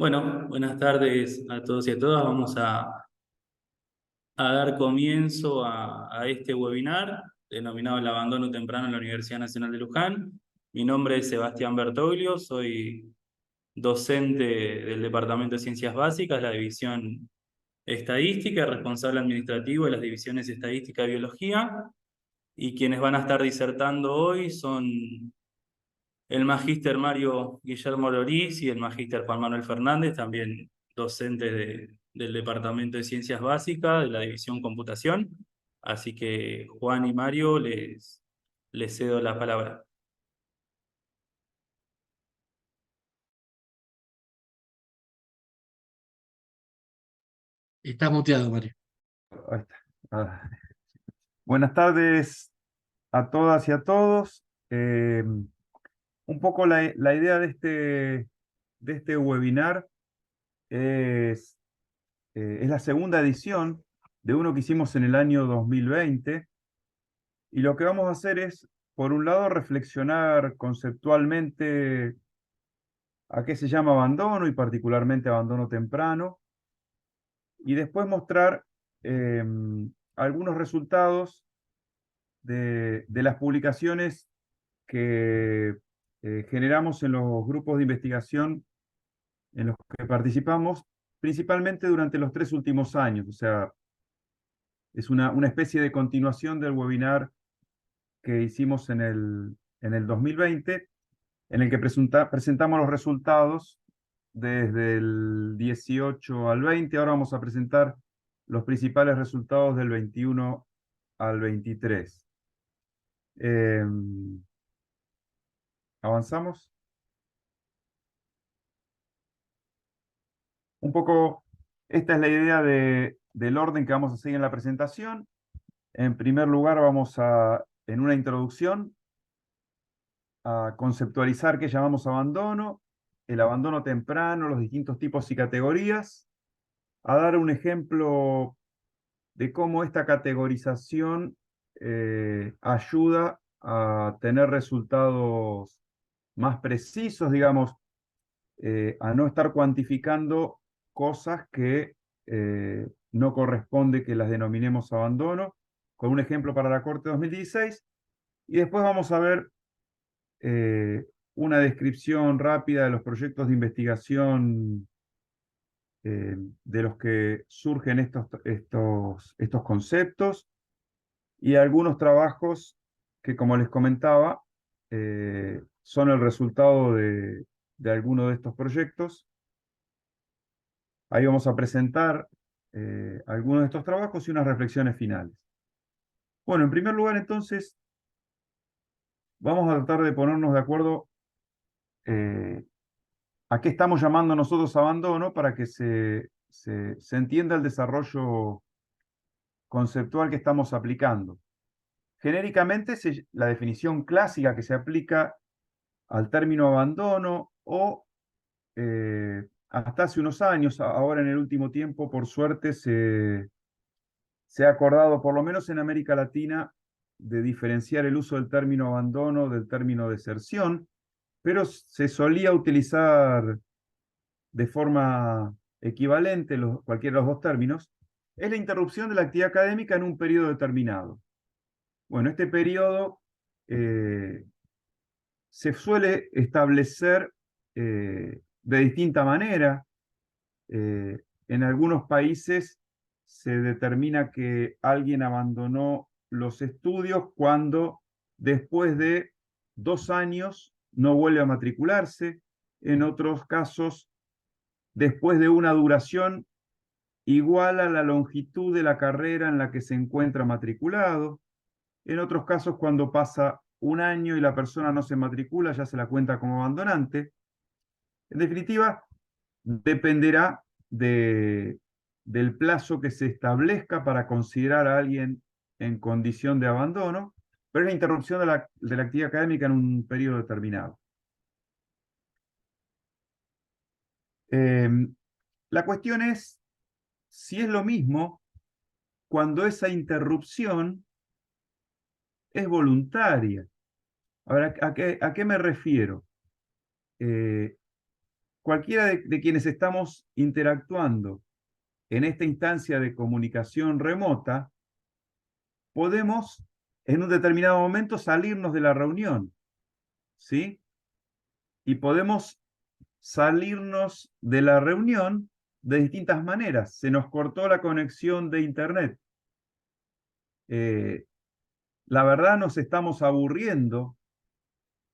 Bueno, buenas tardes a todos y a todas. Vamos a dar comienzo a este webinar denominado El abandono temprano en la Universidad Nacional de Luján. Mi nombre es Sebastián Bertoglio, soy docente del Departamento de Ciencias Básicas, la División Estadística, responsable administrativo de las divisiones Estadística y Biología, y quienes van a estar disertando hoy son el magíster Mario Guillermo Loriz y el magíster Juan Manuel Fernández, también docentes del Departamento de Ciencias Básicas, de la División Computación. Así que Juan y Mario les cedo la palabra. Está muteado, Mario. Ahí está. Buenas tardes a todas y a todos. Un poco la idea de este webinar es la segunda edición de uno que hicimos en el año 2020. Y lo que vamos a hacer es, por un lado, reflexionar conceptualmente a qué se llama abandono y particularmente abandono temprano. Y después mostrar algunos resultados de las publicaciones que generamos en los grupos de investigación en los que participamos, principalmente durante los 3 últimos años. O sea, es una especie de continuación del webinar que hicimos en el 2020, en el que presentamos los resultados desde el 18 al 20. Ahora vamos a presentar los principales resultados del 21 al 23. ¿Avanzamos? Un poco, esta es la idea del orden que vamos a seguir en la presentación. En primer lugar, en una introducción, a conceptualizar qué llamamos abandono, el abandono temprano, los distintos tipos y categorías, a dar un ejemplo de cómo esta categorización ayuda a tener resultados más precisos, digamos, a no estar cuantificando cosas que no corresponde que las denominemos abandono, con un ejemplo para la Corte 2016, y después vamos a ver eh, una descripción rápida de los proyectos de investigación de los que surgen estos conceptos, y algunos trabajos que, como les comentaba, son el resultado de alguno de estos proyectos. Ahí vamos a presentar algunos de estos trabajos y unas reflexiones finales. Bueno, en primer lugar, entonces, vamos a tratar de ponernos de acuerdo eh, a qué estamos llamando nosotros abandono para que se entienda el desarrollo conceptual que estamos aplicando. Genéricamente, la definición clásica que se aplica al término abandono o hasta hace unos años, ahora en el último tiempo, por suerte, se ha acordado, por lo menos en América Latina, de diferenciar el uso del término abandono del término deserción, pero se solía utilizar de forma equivalente cualquiera de los dos términos, es la interrupción de la actividad académica en un periodo determinado. Bueno, este periodo se suele establecer de distinta manera. En algunos países se determina que alguien abandonó los estudios cuando después de 2 años no vuelve a matricularse. En otros casos, después de una duración igual a la longitud de la carrera en la que se encuentra matriculado. En otros casos, cuando pasa un año y la persona no se matricula, ya se la cuenta como abandonante. En definitiva, dependerá del plazo que se establezca para considerar a alguien en condición de abandono, pero es la interrupción de la actividad académica en un periodo determinado. La cuestión es si es lo mismo cuando esa interrupción es voluntaria. Ahora, ¿a qué me refiero? cualquiera de quienes estamos interactuando en esta instancia de comunicación remota, podemos en un determinado momento salirnos de la reunión, ¿sí? Y podemos salirnos de la reunión de distintas maneras. Se nos cortó la conexión de internet. La verdad nos estamos aburriendo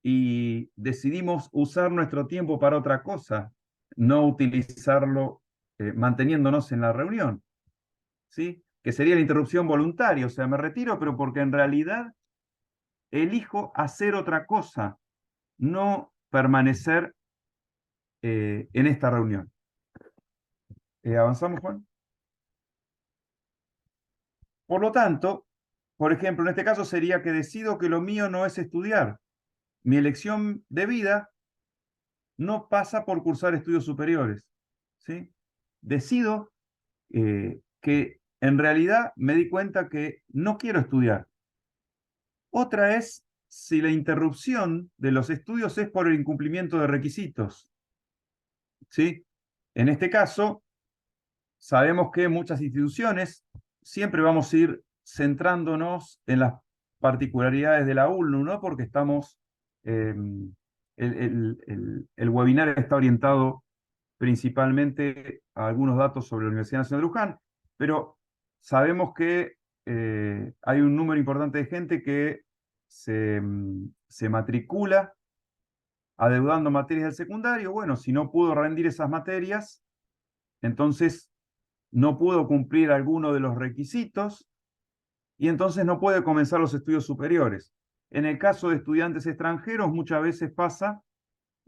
y decidimos usar nuestro tiempo para otra cosa, no utilizarlo manteniéndonos en la reunión, ¿sí? Que sería la interrupción voluntaria, o sea, me retiro, pero porque en realidad elijo hacer otra cosa, no permanecer en esta reunión. ¿Avanzamos, Juan? Por lo tanto, por ejemplo, en este caso sería que decido que lo mío no es estudiar. Mi elección de vida no pasa por cursar estudios superiores, ¿sí? Decido que en realidad me di cuenta que no quiero estudiar. Otra es si la interrupción de los estudios es por el incumplimiento de requisitos, ¿sí? En este caso, sabemos que muchas instituciones siempre vamos a ir centrándonos en las particularidades de la ULNU, ¿no? Porque estamos, el webinar está orientado principalmente a algunos datos sobre la Universidad Nacional de Luján, pero sabemos que hay un número importante de gente que se matricula adeudando materias del secundario. Bueno, si no pudo rendir esas materias, entonces no pudo cumplir alguno de los requisitos y entonces no puede comenzar los estudios superiores. En el caso de estudiantes extranjeros, muchas veces pasa,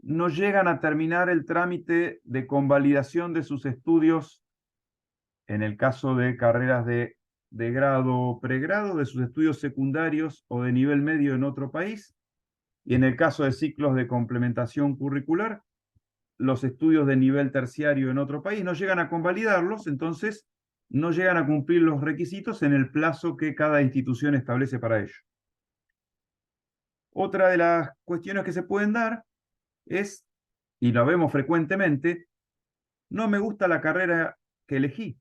no llegan a terminar el trámite de convalidación de sus estudios, en el caso de carreras de grado o pregrado, de sus estudios secundarios o de nivel medio en otro país, y en el caso de ciclos de complementación curricular, los estudios de nivel terciario en otro país, no llegan a convalidarlos, entonces no llegan a cumplir los requisitos en el plazo que cada institución establece para ello. Otra de las cuestiones que se pueden dar es, y lo vemos frecuentemente, no me gusta la carrera que elegí.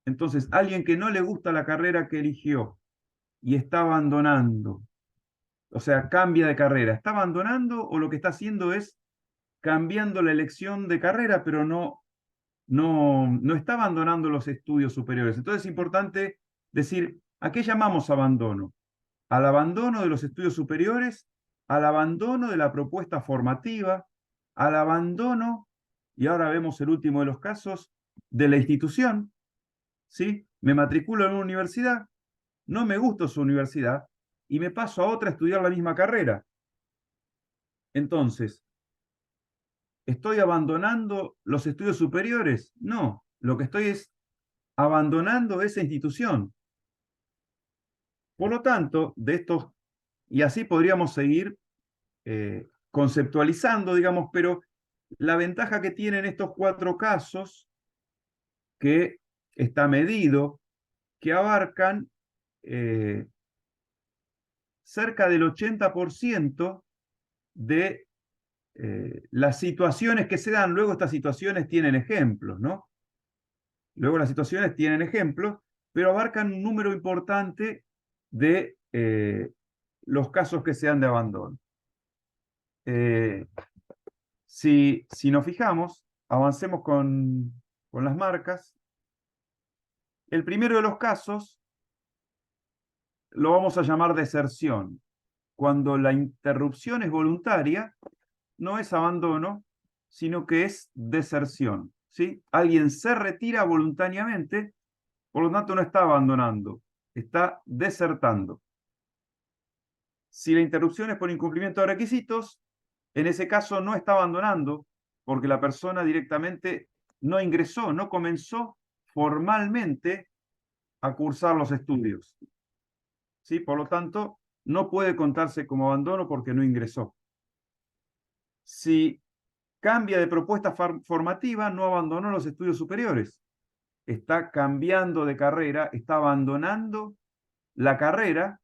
Entonces, alguien que no le gusta la carrera que eligió y está abandonando, o sea, cambia de carrera, ¿está abandonando o lo que está haciendo es cambiando la elección de carrera, pero no está abandonando los estudios superiores? Entonces es importante decir, ¿a qué llamamos abandono? Al abandono de los estudios superiores, al abandono de la propuesta formativa, al abandono, y ahora vemos el último de los casos, de la institución, ¿sí? Me matriculo en una universidad, no me gusta su universidad, y me paso a otra a estudiar la misma carrera. Entonces, ¿estoy abandonando los estudios superiores? No, lo que estoy es abandonando esa institución. Por lo tanto, de estos, y así podríamos seguir conceptualizando, digamos, pero la ventaja que tienen estos 4 casos, que está medido, que abarcan cerca del 80% de las situaciones que se dan. Luego estas situaciones tienen ejemplos, ¿no? Luego las situaciones tienen ejemplos, pero abarcan un número importante de los casos que se dan de abandono. Si nos fijamos, avancemos con las marcas. El primero de los casos lo vamos a llamar deserción. Cuando la interrupción es voluntaria, no es abandono, sino que es deserción, ¿sí? Alguien se retira voluntariamente, por lo tanto no está abandonando, está desertando. Si la interrupción es por incumplimiento de requisitos, en ese caso no está abandonando, porque la persona directamente no ingresó, no comenzó formalmente a cursar los estudios, ¿sí? Por lo tanto, no puede contarse como abandono porque no ingresó. Si cambia de propuesta formativa, no abandonó los estudios superiores. Está cambiando de carrera, está abandonando la carrera,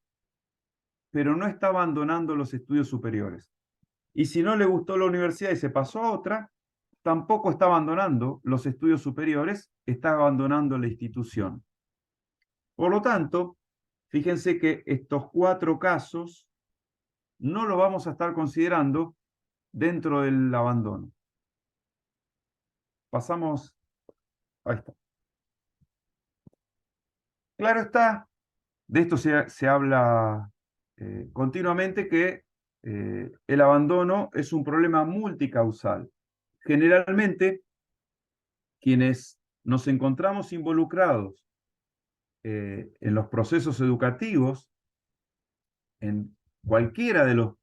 pero no está abandonando los estudios superiores. Y si no le gustó la universidad y se pasó a otra, tampoco está abandonando los estudios superiores, está abandonando la institución. Por lo tanto, fíjense que estos 4 casos no los vamos a estar considerando dentro del abandono. Pasamos, ahí está. Claro está, de esto se habla continuamente, que el abandono es un problema multicausal. Generalmente, quienes nos encontramos involucrados en los procesos educativos, en cualquiera de los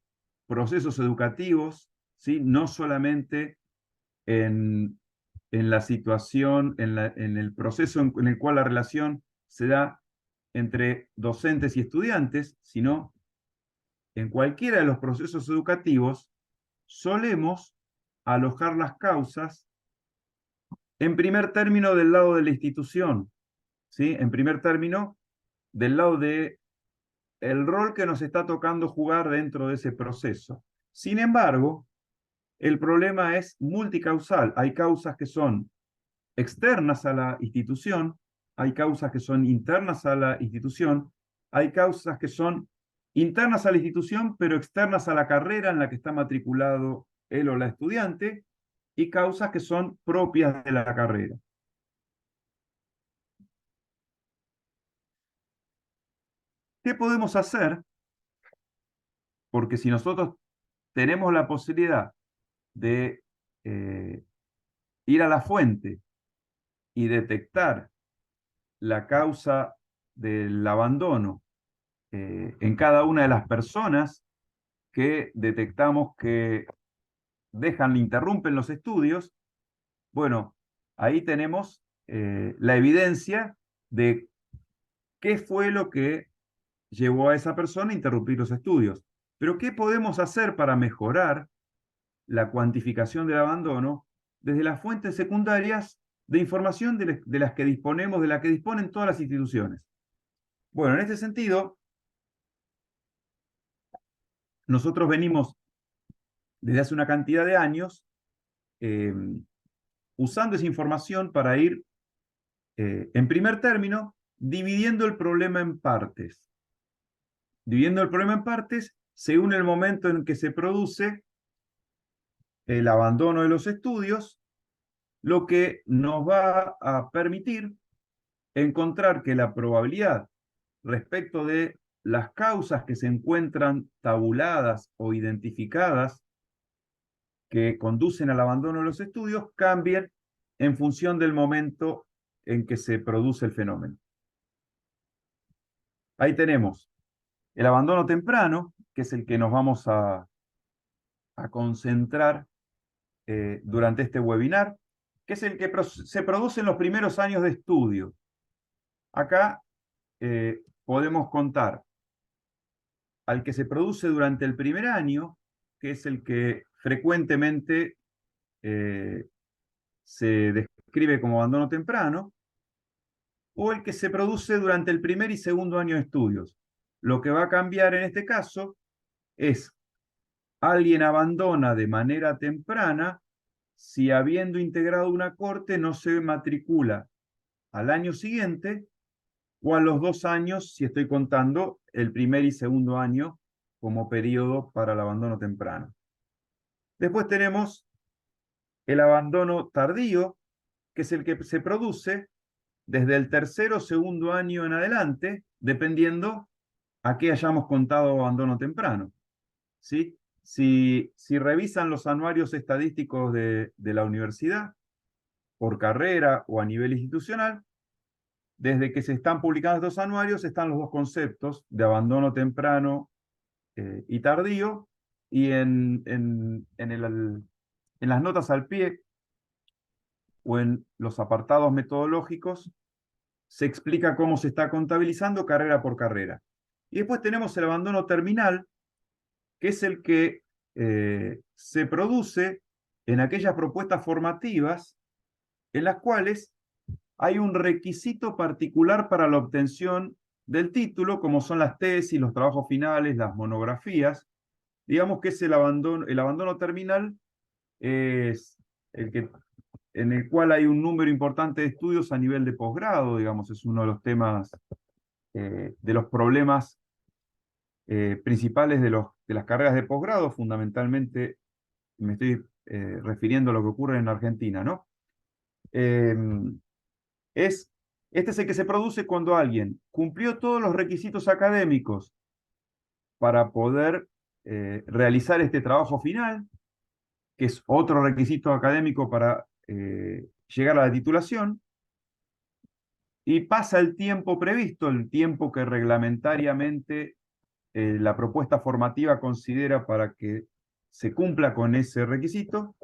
procesos educativos, ¿sí? No solamente en la situación, en el proceso en el cual la relación se da entre docentes y estudiantes, sino en cualquiera de los procesos educativos, solemos alojar las causas en primer término del lado de la institución, ¿sí? En primer término del lado de el rol que nos está tocando jugar dentro de ese proceso. Sin embargo, el problema es multicausal. Hay causas que son externas a la institución, hay causas que son internas a la institución, hay causas que son internas a la institución, pero externas a la carrera en la que está matriculado él o la estudiante, y causas que son propias de la carrera. ¿Qué podemos hacer? Porque si nosotros tenemos la posibilidad de ir a la fuente y detectar la causa del abandono en cada una de las personas que detectamos que interrumpen los estudios, bueno, ahí tenemos la evidencia de qué fue lo que llevó a esa persona a interrumpir los estudios. Pero ¿qué podemos hacer para mejorar la cuantificación del abandono desde las fuentes secundarias de información de las que disponemos, de las que disponen todas las instituciones? Bueno, en este sentido, nosotros venimos desde hace una cantidad de años usando esa información para ir, en primer término, dividiendo el problema en partes. Dividiendo el problema en partes según el momento en que se produce el abandono de los estudios, lo que nos va a permitir encontrar que la probabilidad respecto de las causas que se encuentran tabuladas o identificadas que conducen al abandono de los estudios cambien en función del momento en que se produce el fenómeno. Ahí tenemos el abandono temprano, que es el que nos vamos a concentrar durante este webinar, que es el que se produce en los primeros años de estudio. Acá podemos contar al que se produce durante el primer año, que es el que frecuentemente se describe como abandono temprano, o el que se produce durante el primer y segundo año de estudios. Lo que va a cambiar en este caso es alguien abandona de manera temprana si habiendo integrado una corte no se matricula al año siguiente o a los 2 años si estoy contando el primer y segundo año como periodo para el abandono temprano. Después tenemos el abandono tardío, que es el que se produce desde el tercer o segundo año en adelante, dependiendo a qué hayamos contado abandono temprano. ¿Sí? Si revisan los anuarios estadísticos de la universidad, por carrera o a nivel institucional, desde que se están publicando estos anuarios están los 2 conceptos de abandono temprano y tardío, y en las notas al pie o en los apartados metodológicos se explica cómo se está contabilizando carrera por carrera. Y después tenemos el abandono terminal, que es el que se produce en aquellas propuestas formativas en las cuales hay un requisito particular para la obtención del título, como son las tesis, los trabajos finales, las monografías. Digamos que es el abandono terminal es en el cual hay un número importante de estudios a nivel de posgrado, digamos, es uno de los temas, de los problemas principales de las carreras de posgrado, fundamentalmente me estoy refiriendo a lo que ocurre en Argentina, ¿no? Este es el que se produce cuando alguien cumplió todos los requisitos académicos para poder realizar este trabajo final, que es otro requisito académico para llegar a la titulación, y pasa el tiempo previsto, el tiempo que reglamentariamente la propuesta formativa considera para que se cumpla con ese requisito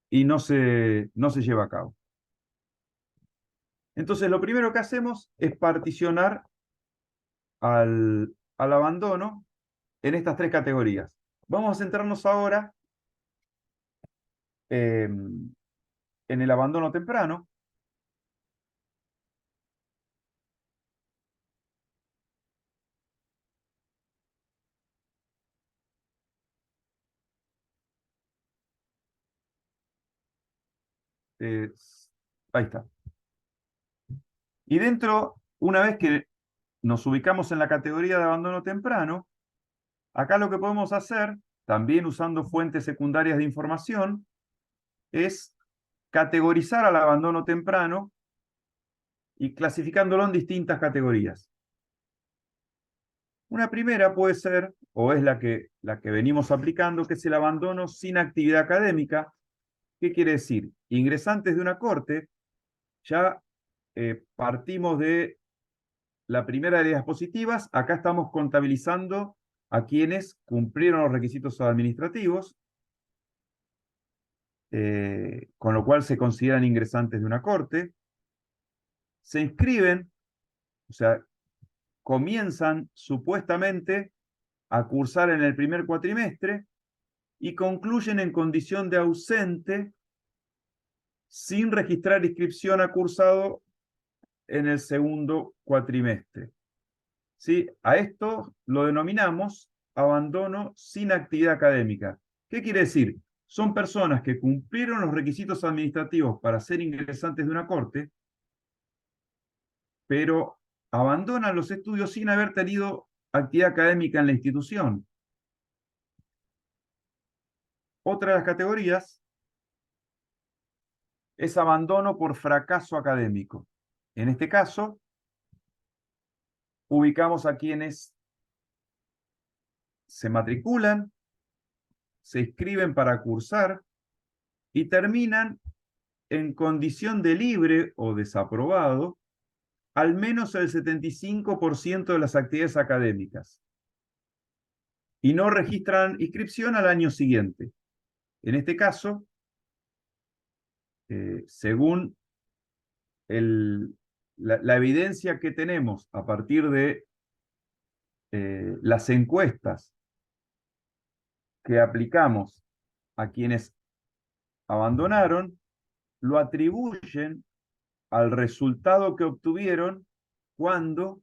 y no se lleva a cabo. Entonces, lo primero que hacemos es particionar al abandono en estas tres categorías. Vamos a centrarnos ahora en el abandono temprano. Eh, Ahí está. Y una vez que nos ubicamos en la categoría de abandono temprano, acá lo que podemos hacer, también usando fuentes secundarias de información, es categorizar al abandono temprano y clasificándolo en distintas categorías. Una primera puede ser, o es la que venimos aplicando, que es el abandono sin actividad académica. ¿Qué quiere decir? Ingresantes de una corte, ya partimos de la primera de las diapositivas, acá estamos contabilizando a quienes cumplieron los requisitos administrativos, con lo cual se consideran ingresantes de una corte, se inscriben, o sea, comienzan supuestamente a cursar en el primer cuatrimestre y concluyen en condición de ausente sin registrar inscripción a cursado en el segundo cuatrimestre. ¿Sí? A esto lo denominamos abandono sin actividad académica. ¿Qué quiere decir? Son personas que cumplieron los requisitos administrativos para ser ingresantes de una corte, pero abandonan los estudios sin haber tenido actividad académica en la institución. Otra de las categorías es abandono por fracaso académico. En este caso, ubicamos a quienes se matriculan, se inscriben para cursar y terminan en condición de libre o desaprobado al menos el 75% de las actividades académicas y no registran inscripción al año siguiente. En este caso, según la evidencia que tenemos a partir de las encuestas que aplicamos a quienes abandonaron, lo atribuyen al resultado que obtuvieron cuando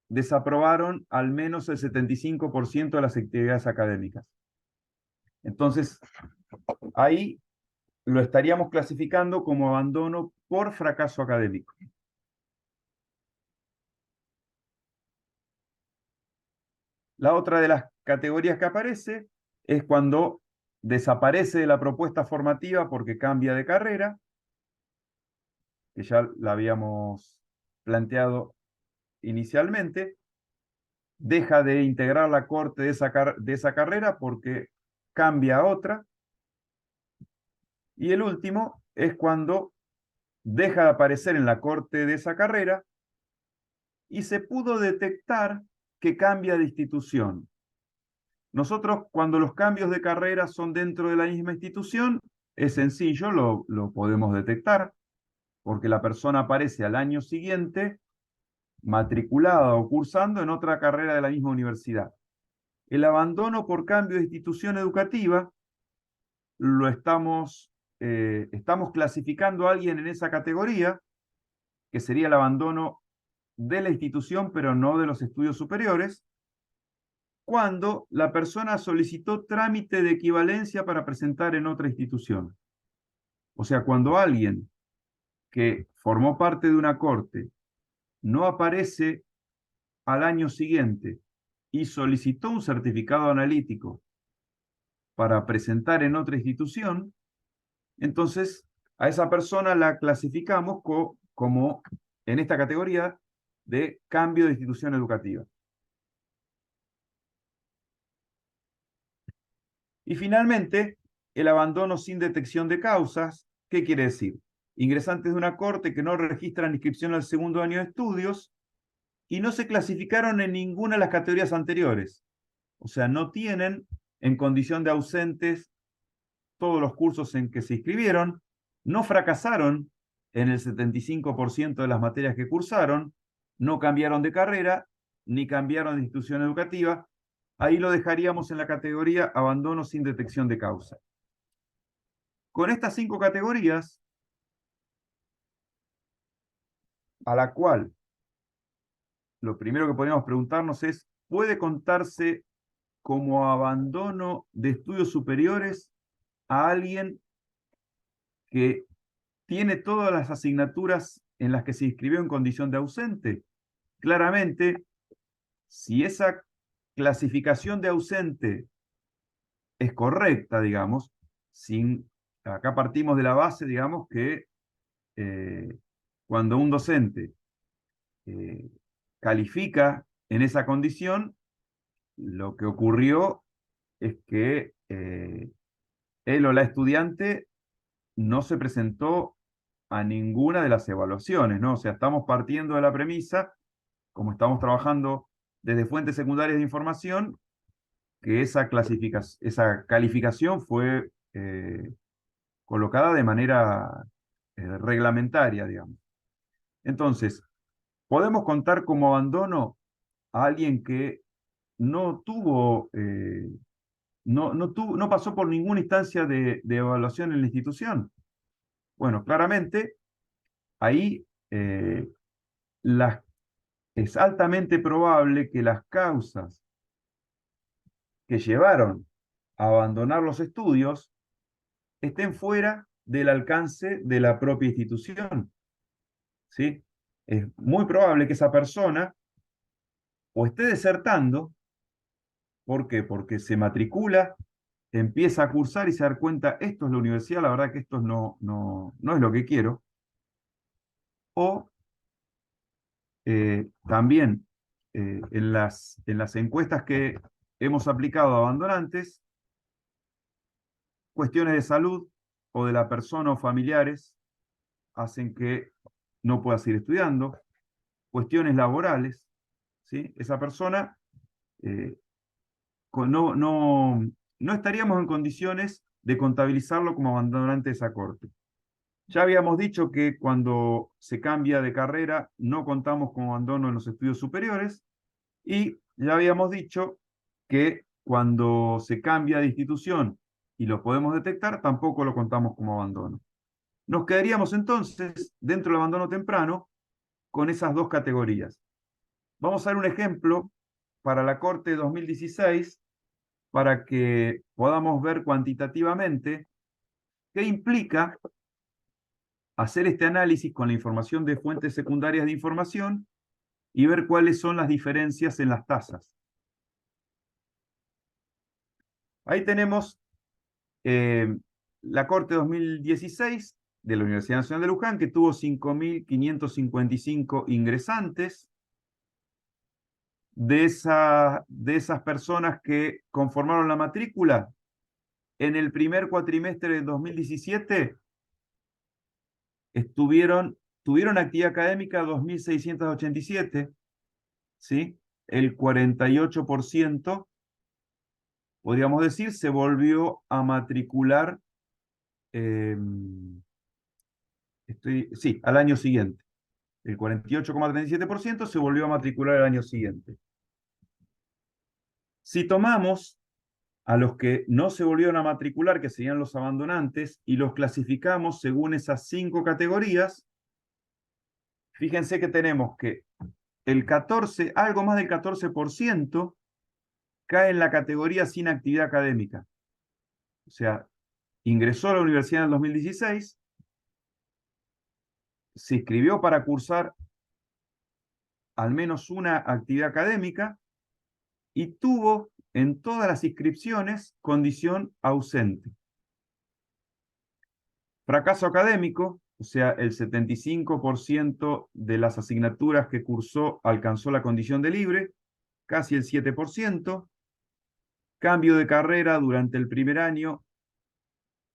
desaprobaron al menos el 75% de las actividades académicas. Entonces, ahí lo estaríamos clasificando como abandono por fracaso académico. La otra de las categorías que aparece es cuando desaparece de la propuesta formativa porque cambia de carrera, que ya la habíamos planteado inicialmente, deja de integrar la corte de esa carrera porque cambia a otra, y el último es cuando deja de aparecer en la corte de esa carrera y se pudo detectar que cambia de institución. Nosotros, cuando los cambios de carrera son dentro de la misma institución, es sencillo, lo podemos detectar, porque la persona aparece al año siguiente matriculada o cursando en otra carrera de la misma universidad. El abandono por cambio de institución educativa lo estamos clasificando a alguien en esa categoría, que sería el abandono de la institución, pero no de los estudios superiores, cuando la persona solicitó trámite de equivalencia para presentar en otra institución. O sea, cuando alguien que formó parte de una corte no aparece al año siguiente y solicitó un certificado analítico para presentar en otra institución, entonces a esa persona la clasificamos como en esta categoría de cambio de institución educativa. Y finalmente, el abandono sin detección de causas. ¿Qué quiere decir? Ingresantes de una corte que no registran inscripción al segundo año de estudios y no se clasificaron en ninguna de las categorías anteriores. O sea, no tienen en condición de ausentes todos los cursos en que se inscribieron, no fracasaron en el 75% de las materias que cursaron, no cambiaron de carrera, ni cambiaron de institución educativa. Ahí lo dejaríamos en la categoría abandono sin detección de causa. Con estas 5 categorías, a la cual lo primero que podríamos preguntarnos es, ¿puede contarse como abandono de estudios superiores a alguien que tiene todas las asignaturas en las que se inscribió en condición de ausente? Claramente, si esa clasificación de ausente es correcta, digamos, acá partimos de la base, digamos, que cuando un docente eh, califica en esa condición, lo que ocurrió es que él o la estudiante no se presentó a ninguna de las evaluaciones, ¿no? O sea, estamos partiendo de la premisa, como estamos trabajando desde fuentes secundarias de información, que esa calificación fue colocada de manera reglamentaria, digamos. Entonces, podemos contar como abandono a alguien que no tuvo, no pasó por ninguna instancia de evaluación en la institución. Bueno, claramente, ahí es altamente probable que las causas que llevaron a abandonar los estudios estén fuera del alcance de la propia institución, ¿sí? Es muy probable que esa persona o esté desertando. ¿Por qué? Porque se matricula, empieza a cursar y se da cuenta, esto es la universidad, la verdad que esto no es lo que quiero. O también en las encuestas que hemos aplicado a abandonantes, cuestiones de salud o de la persona o familiares hacen que no pueda seguir estudiando, cuestiones laborales, ¿sí? Esa persona eh, no estaríamos en condiciones de contabilizarlo como abandonante de esa corte. Ya habíamos dicho que cuando se cambia de carrera no contamos con abandono en los estudios superiores y ya habíamos dicho que cuando se cambia de institución y lo podemos detectar, tampoco lo contamos como abandono. Nos quedaríamos entonces dentro del abandono temprano con esas 2 categorías. Vamos a dar un ejemplo para la Corte 2016 para que podamos ver cuantitativamente qué implica hacer este análisis con la información de fuentes secundarias de información y ver cuáles son las diferencias en las tasas. Ahí tenemos la Corte 2016 de la Universidad Nacional de Luján, que tuvo 5.555 ingresantes. De esas personas que conformaron la matrícula, en el primer cuatrimestre de 2017 tuvieron actividad académica 2.687, ¿sí? El 48%, podríamos decir, se volvió a matricular, sí, al año siguiente. El 48,37% se volvió a matricular el año siguiente. Si tomamos a los que no se volvieron a matricular, que serían los abandonantes, y los clasificamos según esas 5 categorías, fíjense que tenemos que algo más del 14% cae en la categoría sin actividad académica. O sea, ingresó a la universidad en el 2016, se inscribió para cursar al menos una actividad académica y tuvo en todas las inscripciones condición ausente. Fracaso académico, o sea, el 75% de las asignaturas que cursó alcanzó la condición de libre, casi el 7%. Cambio de carrera durante el primer año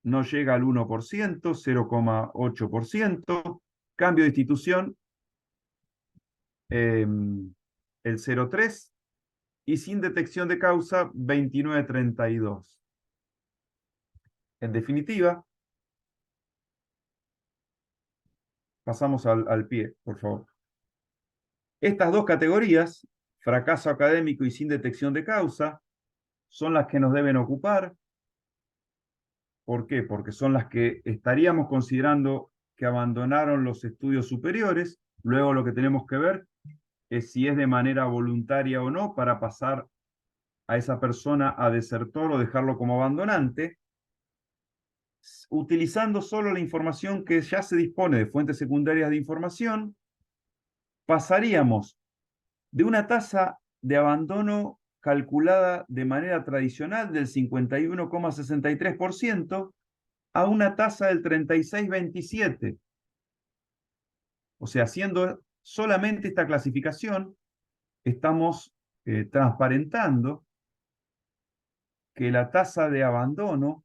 no llega al 1%, 0,8%. Cambio de institución, el 0,3%. Y sin detección de causa, 29,32%. En definitiva, pasamos al pie, por favor. Estas dos categorías, fracaso académico y sin detección de causa, son las que nos deben ocupar. ¿Por qué? Porque son las que estaríamos considerando que abandonaron los estudios superiores. Luego lo que tenemos que ver es si es de manera voluntaria o no para pasar a esa persona a desertor o dejarlo como abandonante, utilizando solo la información que ya se dispone de fuentes secundarias de información. Pasaríamos de una tasa de abandono calculada de manera tradicional del 51,63% a una tasa del 36,27%. O sea, haciendo solamente esta clasificación, estamos transparentando que la tasa de abandono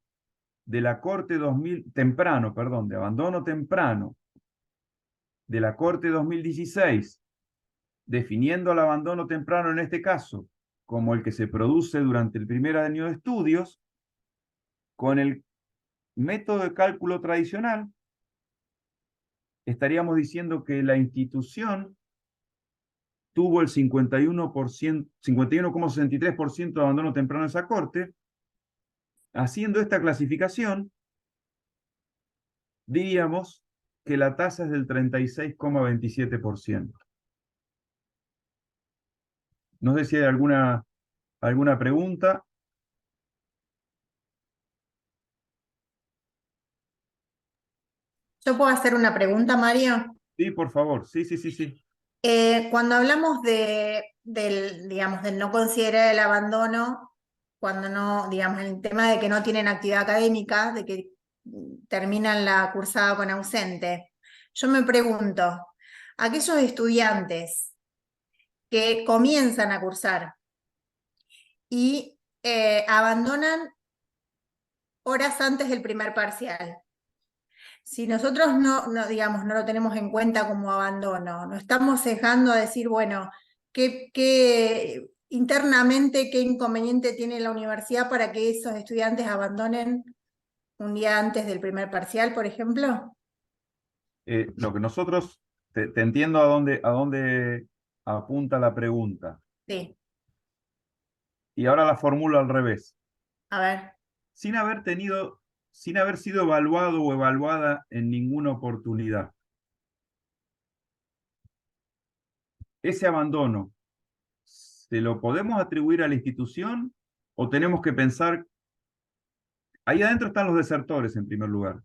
de la Corte 2000, temprano, perdón, de abandono temprano de la Corte 2016, definiendo el abandono temprano en este caso como el que se produce durante el primer año de estudios, con el método de cálculo tradicional, estaríamos diciendo que la institución tuvo el 51,63% de abandono temprano en esa corte. Haciendo esta clasificación, diríamos que la tasa es del 36,27%. No sé si hay alguna pregunta. ¿Yo puedo hacer una pregunta, Mario? Sí, por favor. Sí, sí, sí, sí. Cuando hablamos digamos, de no considerar el abandono, cuando no, digamos, el tema de que no tienen actividad académica, de que terminan la cursada con ausente, yo me pregunto, aquellos estudiantes que comienzan a cursar y abandonan horas antes del primer parcial, si nosotros digamos, no lo tenemos en cuenta como abandono, nos estamos dejando a decir, bueno, internamente qué inconveniente tiene la universidad para que esos estudiantes abandonen un día antes del primer parcial, por ejemplo. Lo que nosotros, te entiendo a dónde apunta la pregunta. Sí, Y ahora la formulo al revés. a ver. Sin haber sido evaluado o evaluada en ninguna oportunidad. Ese abandono, ¿se lo podemos atribuir a la institución o tenemos que pensar? Ahí adentro están los desertores en primer lugar,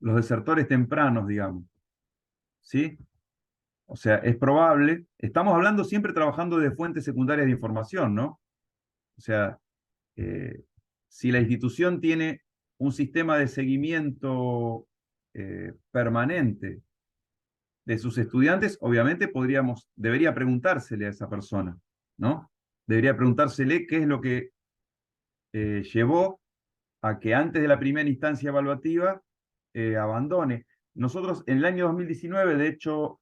los desertores tempranos, digamos, ¿sí? O sea, es probable, estamos hablando siempre trabajando de fuentes secundarias de información, ¿no? O sea, si la institución tiene un sistema de seguimiento permanente de sus estudiantes, obviamente debería preguntársele a esa persona, ¿no? Debería preguntársele qué es lo que llevó a que antes de la primera instancia evaluativa abandone. Nosotros en el año 2019, de hecho,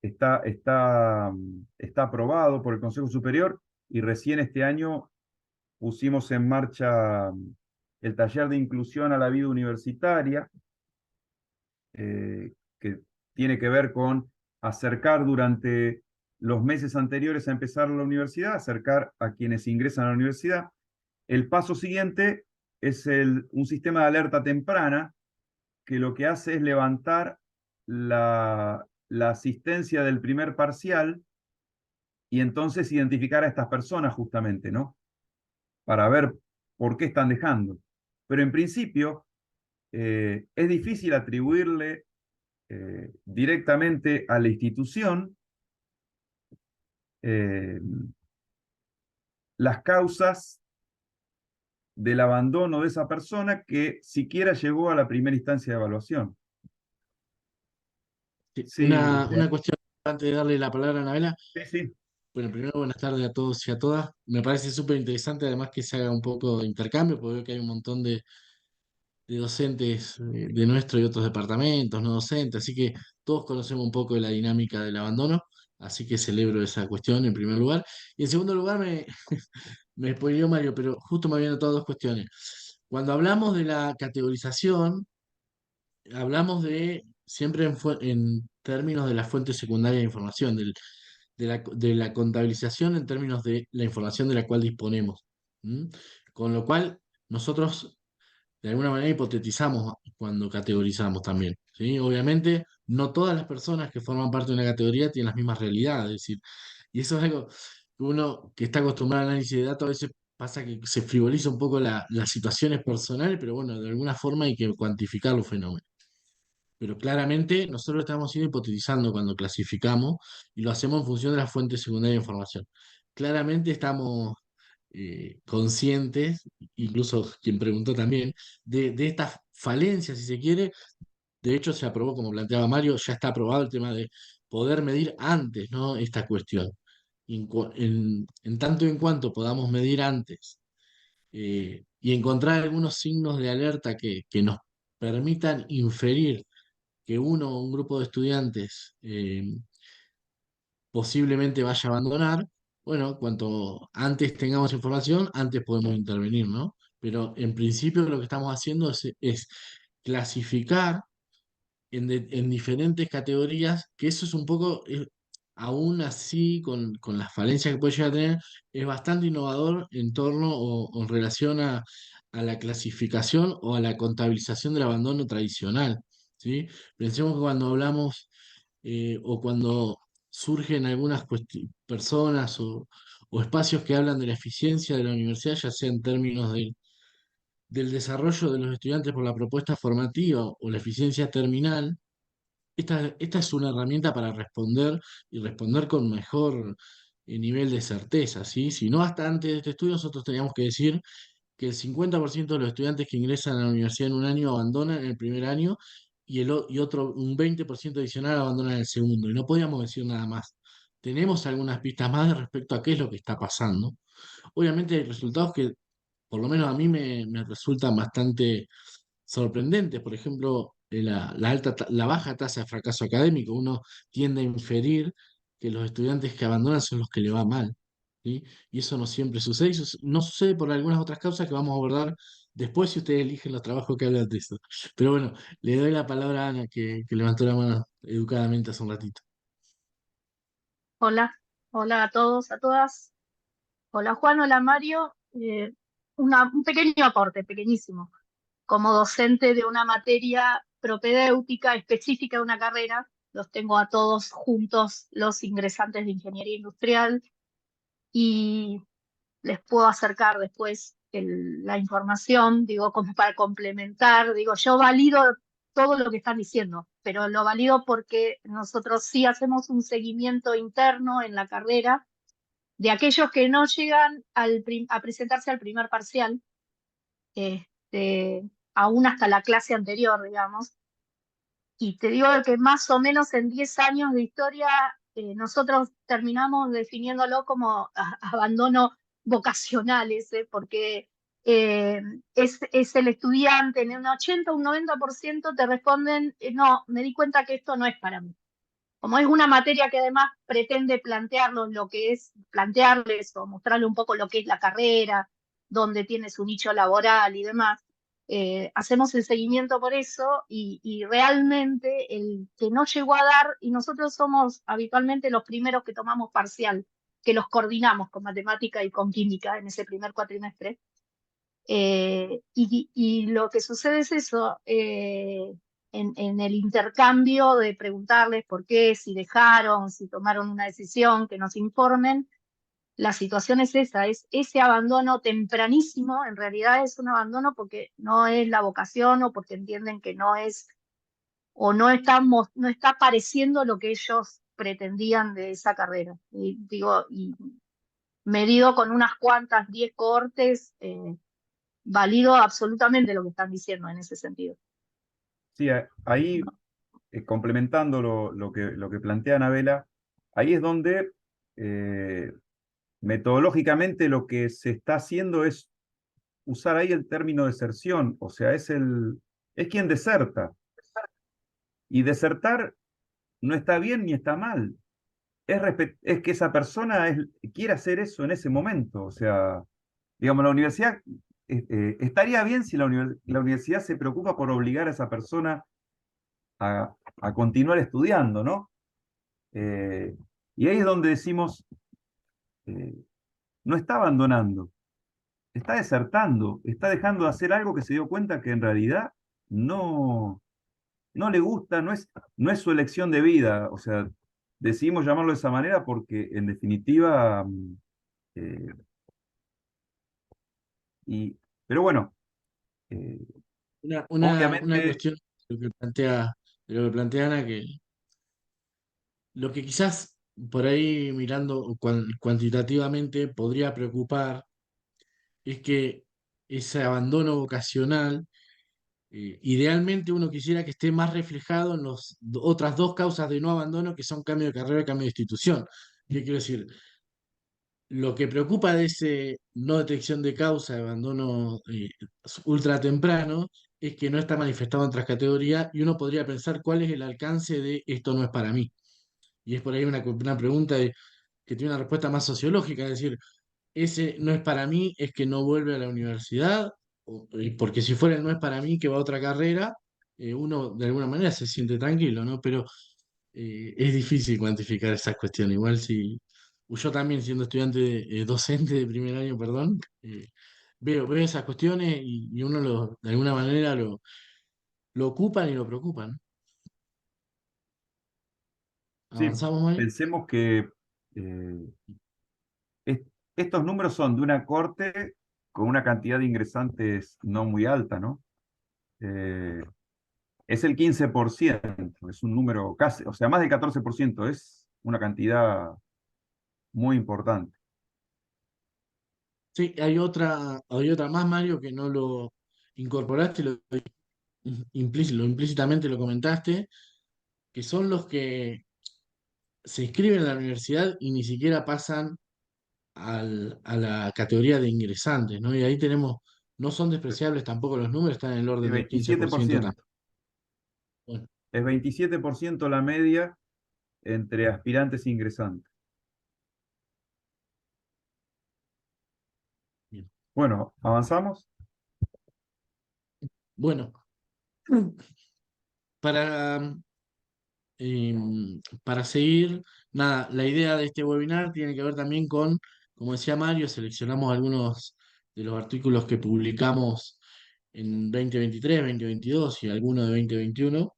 está aprobado por el Consejo Superior y recién este año pusimos en marcha el taller de inclusión a la vida universitaria, que tiene que ver con acercar durante los meses anteriores a empezar la universidad, acercar a quienes ingresan a la universidad. El paso siguiente es un sistema de alerta temprana que lo que hace es levantar la asistencia del primer parcial y entonces identificar a estas personas justamente, ¿no? Para ver por qué están dejando. Pero en principio es difícil atribuirle directamente a la institución las causas del abandono de esa persona que siquiera llegó a la primera instancia de evaluación. Sí, Sí, una cuestión antes de darle la palabra a Anabela. sí. Bueno, primero buenas tardes a todos y a todas. Me parece súper interesante además que se haga un poco de intercambio, porque veo que hay un montón de docentes de nuestro y otros departamentos, no docentes, así que todos conocemos un poco de la dinámica del abandono, así que celebro esa cuestión en primer lugar. Y en segundo lugar me spoileó Mario, pero justo me habían notado dos cuestiones. Cuando hablamos de la categorización, hablamos de siempre en términos de la fuente secundaria de información, de la contabilización en términos de la información de la cual disponemos. ¿M? Con lo cual, nosotros de alguna manera hipotetizamos cuando categorizamos también. ¿Sí? Obviamente, no todas las personas que forman parte de una categoría tienen las mismas realidades. Es decir, y eso es algo que uno que está acostumbrado al análisis de datos a veces pasa que se frivoliza un poco las situaciones personales, pero bueno, de alguna forma hay que cuantificar los fenómenos. Pero claramente nosotros estamos siendo hipotetizando cuando clasificamos y lo hacemos en función de la fuente secundaria de información. Claramente estamos conscientes, incluso quien preguntó también, de estas falencias, si se quiere. De hecho, se aprobó, como planteaba Mario, ya está aprobado el tema de poder medir antes, ¿no? Esta cuestión. En tanto y en cuanto podamos medir antes y encontrar algunos signos de alerta que nos permitan inferir que uno o un grupo de estudiantes posiblemente vaya a abandonar, bueno, cuanto antes tengamos información, antes podemos intervenir, ¿no? Pero en principio lo que estamos haciendo es clasificar en diferentes categorías, que eso es un poco, aún así, con las falencias que puede llegar a tener, es bastante innovador en torno o en relación a la clasificación o a la contabilización del abandono tradicional, ¿sí? Pensemos que cuando hablamos o cuando surgen algunas personas o espacios que hablan de la eficiencia de la universidad, ya sea en términos del desarrollo de los estudiantes por la propuesta formativa o la eficiencia terminal, esta es una herramienta para responder y responder con mejor nivel de certeza, ¿sí? Si no, hasta antes de este estudio nosotros teníamos que decir que el 50% de los estudiantes que ingresan a la universidad en un año abandonan en el primer año y otro, un 20% adicional abandonan en el segundo. Y no podíamos decir nada más. Tenemos algunas pistas más respecto a qué es lo que está pasando. Obviamente hay resultados que, por lo menos a mí, me resultan bastante sorprendentes. Por ejemplo, la baja tasa de fracaso académico. Uno tiende a inferir que los estudiantes que abandonan son los que le va mal. ¿Sí? Y eso no siempre sucede. No sucede por algunas otras causas que vamos a abordar después si ustedes eligen los trabajos que hablan de eso. Pero bueno, le doy la palabra a Ana, que levantó la mano educadamente hace un ratito. Hola, hola a todos, a todas. Hola Juan, hola Mario. Un pequeño aporte, pequeñísimo. Como docente de una materia propedéutica específica de una carrera, los tengo a todos juntos, los ingresantes de ingeniería industrial, y les puedo acercar después la información, digo, como para complementar. Digo, yo valido todo lo que están diciendo, pero lo valido porque nosotros sí hacemos un seguimiento interno en la carrera de aquellos que no llegan a presentarse al primer parcial, este, aún hasta la clase anterior, digamos. Y te digo que más o menos en 10 años de historia, nosotros terminamos definiéndolo como abandono vocacional, porque es el estudiante, en un 80 o un 90% te responden, no, me di cuenta que esto no es para mí. Como es una materia que además pretende plantearlos lo que es, plantearles o mostrarle un poco lo que es la carrera, dónde tiene su nicho laboral y demás, hacemos el seguimiento por eso, y realmente el que no llegó a dar, y nosotros somos habitualmente los primeros que tomamos parcial, que los coordinamos con matemática y con química en ese primer cuatrimestre, y lo que sucede es eso, en el intercambio de preguntarles por qué, si dejaron, si tomaron una decisión, que nos informen. La situación es esa, es ese abandono tempranísimo. En realidad es un abandono porque no es la vocación o porque entienden que no es o no está apareciendo lo que ellos pretendían de esa carrera. Y digo, y medido con unas cuantas 10 cohortes, valido absolutamente lo que están diciendo en ese sentido. Sí, ahí, complementando lo que plantea Anabela, ahí es donde metodológicamente lo que se está haciendo es usar ahí el término deserción, o sea, es quien deserta. Y desertar no está bien ni está mal. Es que esa persona quiere hacer eso en ese momento. O sea, digamos, la universidad estaría bien si la universidad se preocupa por obligar a esa persona a continuar estudiando, ¿no? Eh, y ahí es donde decimos, eh, no está abandonando, está desertando, está dejando de hacer algo que se dio cuenta que en realidad no, no le gusta, no es su elección de vida. O sea, decidimos llamarlo de esa manera porque en definitiva, eh, pero bueno, eh, Una obviamente, cuestión de lo que plantea Ana, que lo que quizás por ahí mirando cuantitativamente podría preocupar es que ese abandono vocacional, idealmente uno quisiera que esté más reflejado en las otras dos causas de no abandono, que son cambio de carrera y cambio de institución. ¿Qué quiero decir? Lo que preocupa de ese no detección de causa de abandono ultra temprano es que no está manifestado en otras categorías y uno podría pensar cuál es el alcance de esto no es para mí. Y es por ahí una pregunta que tiene una respuesta más sociológica, es decir, ese no es para mí es que no vuelve a la universidad, porque si fuera el no es para mí que va a otra carrera, uno de alguna manera se siente tranquilo, ¿no? Pero es difícil cuantificar esas cuestiones. Igual si yo también siendo estudiante, docente de primer año, perdón, veo esas cuestiones y uno de alguna manera lo ocupan y lo preocupan. sí, ¿Avanzamos, Mario? pensemos que eh, es- estos números son de una corte con una cantidad de ingresantes no muy alta, ¿no? Eh, es el 15%, es un número casi, o sea, más del 14%, es una cantidad muy importante. Sí, hay otra más, Mario, que no lo incorporaste, lo implícitamente lo comentaste, que son los que se inscriben en la universidad y ni siquiera pasan a la categoría de ingresantes, ¿no? Y ahí tenemos, no son despreciables tampoco los números, están en el El orden del 15% también. 27%. Bueno, Es 27% la media entre aspirantes e ingresantes. bien. Bueno, ¿avanzamos? Bueno, para, para seguir, nada, la idea de este webinar tiene que ver también con, como decía Mario, seleccionamos algunos de los artículos que publicamos en 2023, 2022 y algunos de 2021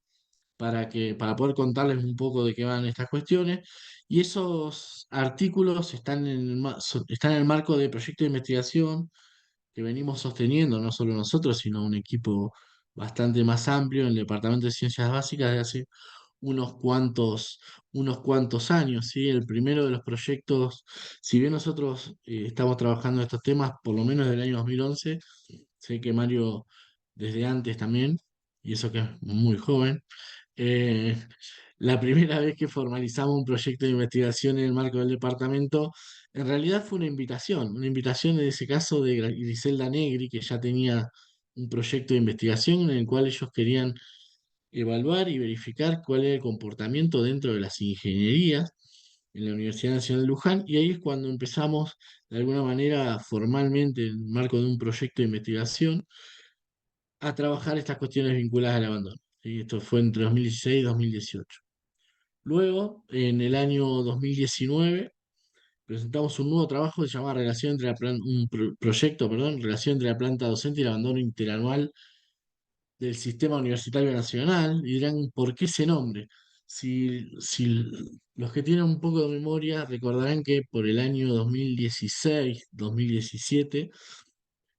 para poder contarles un poco de qué van estas cuestiones. Y esos artículos están en el marco de proyectos de investigación que venimos sosteniendo, no solo nosotros, sino un equipo bastante más amplio en el Departamento de Ciencias Básicas de hace unos cuantos años, ¿sí? El primero de los proyectos, si bien nosotros estamos trabajando en estos temas por lo menos desde el año 2011, sé que Mario desde antes también, y eso que es muy joven. eh, la primera vez que formalizamos un proyecto de investigación en el marco del departamento, en realidad fue una invitación en ese caso de Griselda Negri, que ya tenía un proyecto de investigación en el cual ellos querían evaluar y verificar cuál era el comportamiento dentro de las ingenierías en la Universidad Nacional de Luján, y ahí es cuando empezamos de alguna manera formalmente en el marco de un proyecto de investigación a trabajar estas cuestiones vinculadas al abandono. ¿Sí? Esto fue entre 2016 y 2018. Luego, en el año 2019, presentamos un nuevo trabajo que se llama Relación entre proyecto, perdón, Relación entre la planta docente y el abandono interanual del Sistema Universitario Nacional, y dirán, ¿por qué ese nombre? Si los que tienen un poco de memoria recordarán que por el año 2016, 2017,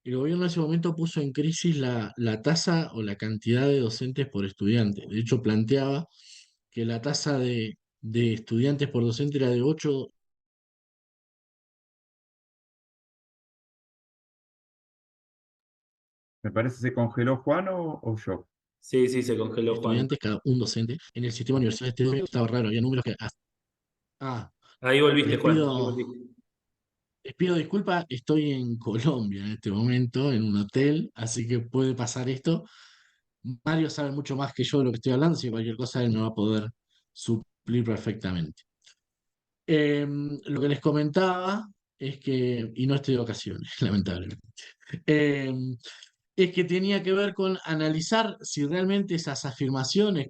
el gobierno en ese momento puso en crisis la tasa o la cantidad de docentes por estudiante. De hecho, planteaba que la tasa de estudiantes por docente era de 8. Me parece se congeló Juan o yo. Sí, sí, se congeló Juan. Estudiantes cada un docente en el sistema universitario. Este docente estaba raro, había números que... Ah, Ahí volviste, les Juan, ahí pido, volviste. les pido disculpas, estoy en Colombia en este momento, en un hotel, así que puede pasar esto. Mario sabe mucho más que yo de lo que estoy hablando, así que cualquier cosa él me va a poder suplir perfectamente. Lo que les comentaba es que, y no estoy de vacaciones, lamentablemente, em, es que tenía que ver con analizar si realmente esas afirmaciones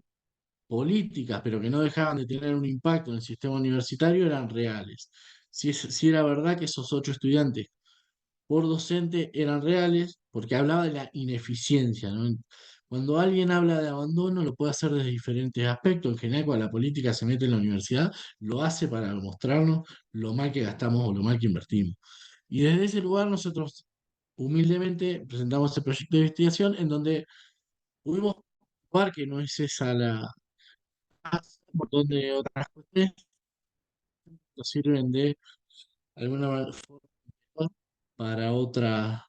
políticas, pero que no dejaban de tener un impacto en el sistema universitario, eran reales. Si era verdad que esos 8 estudiantes por docente eran reales, porque hablaba de la ineficiencia, ¿no? Cuando alguien habla de abandono, lo puede hacer desde diferentes aspectos. En general, cuando la política se mete en la universidad, lo hace para mostrarnos lo mal que gastamos o lo mal que invertimos. Y desde ese lugar nosotros humildemente presentamos ese proyecto de investigación en donde pudimos comprobar que no es esa un montón de otras cuestiones nos sirven de alguna forma para otras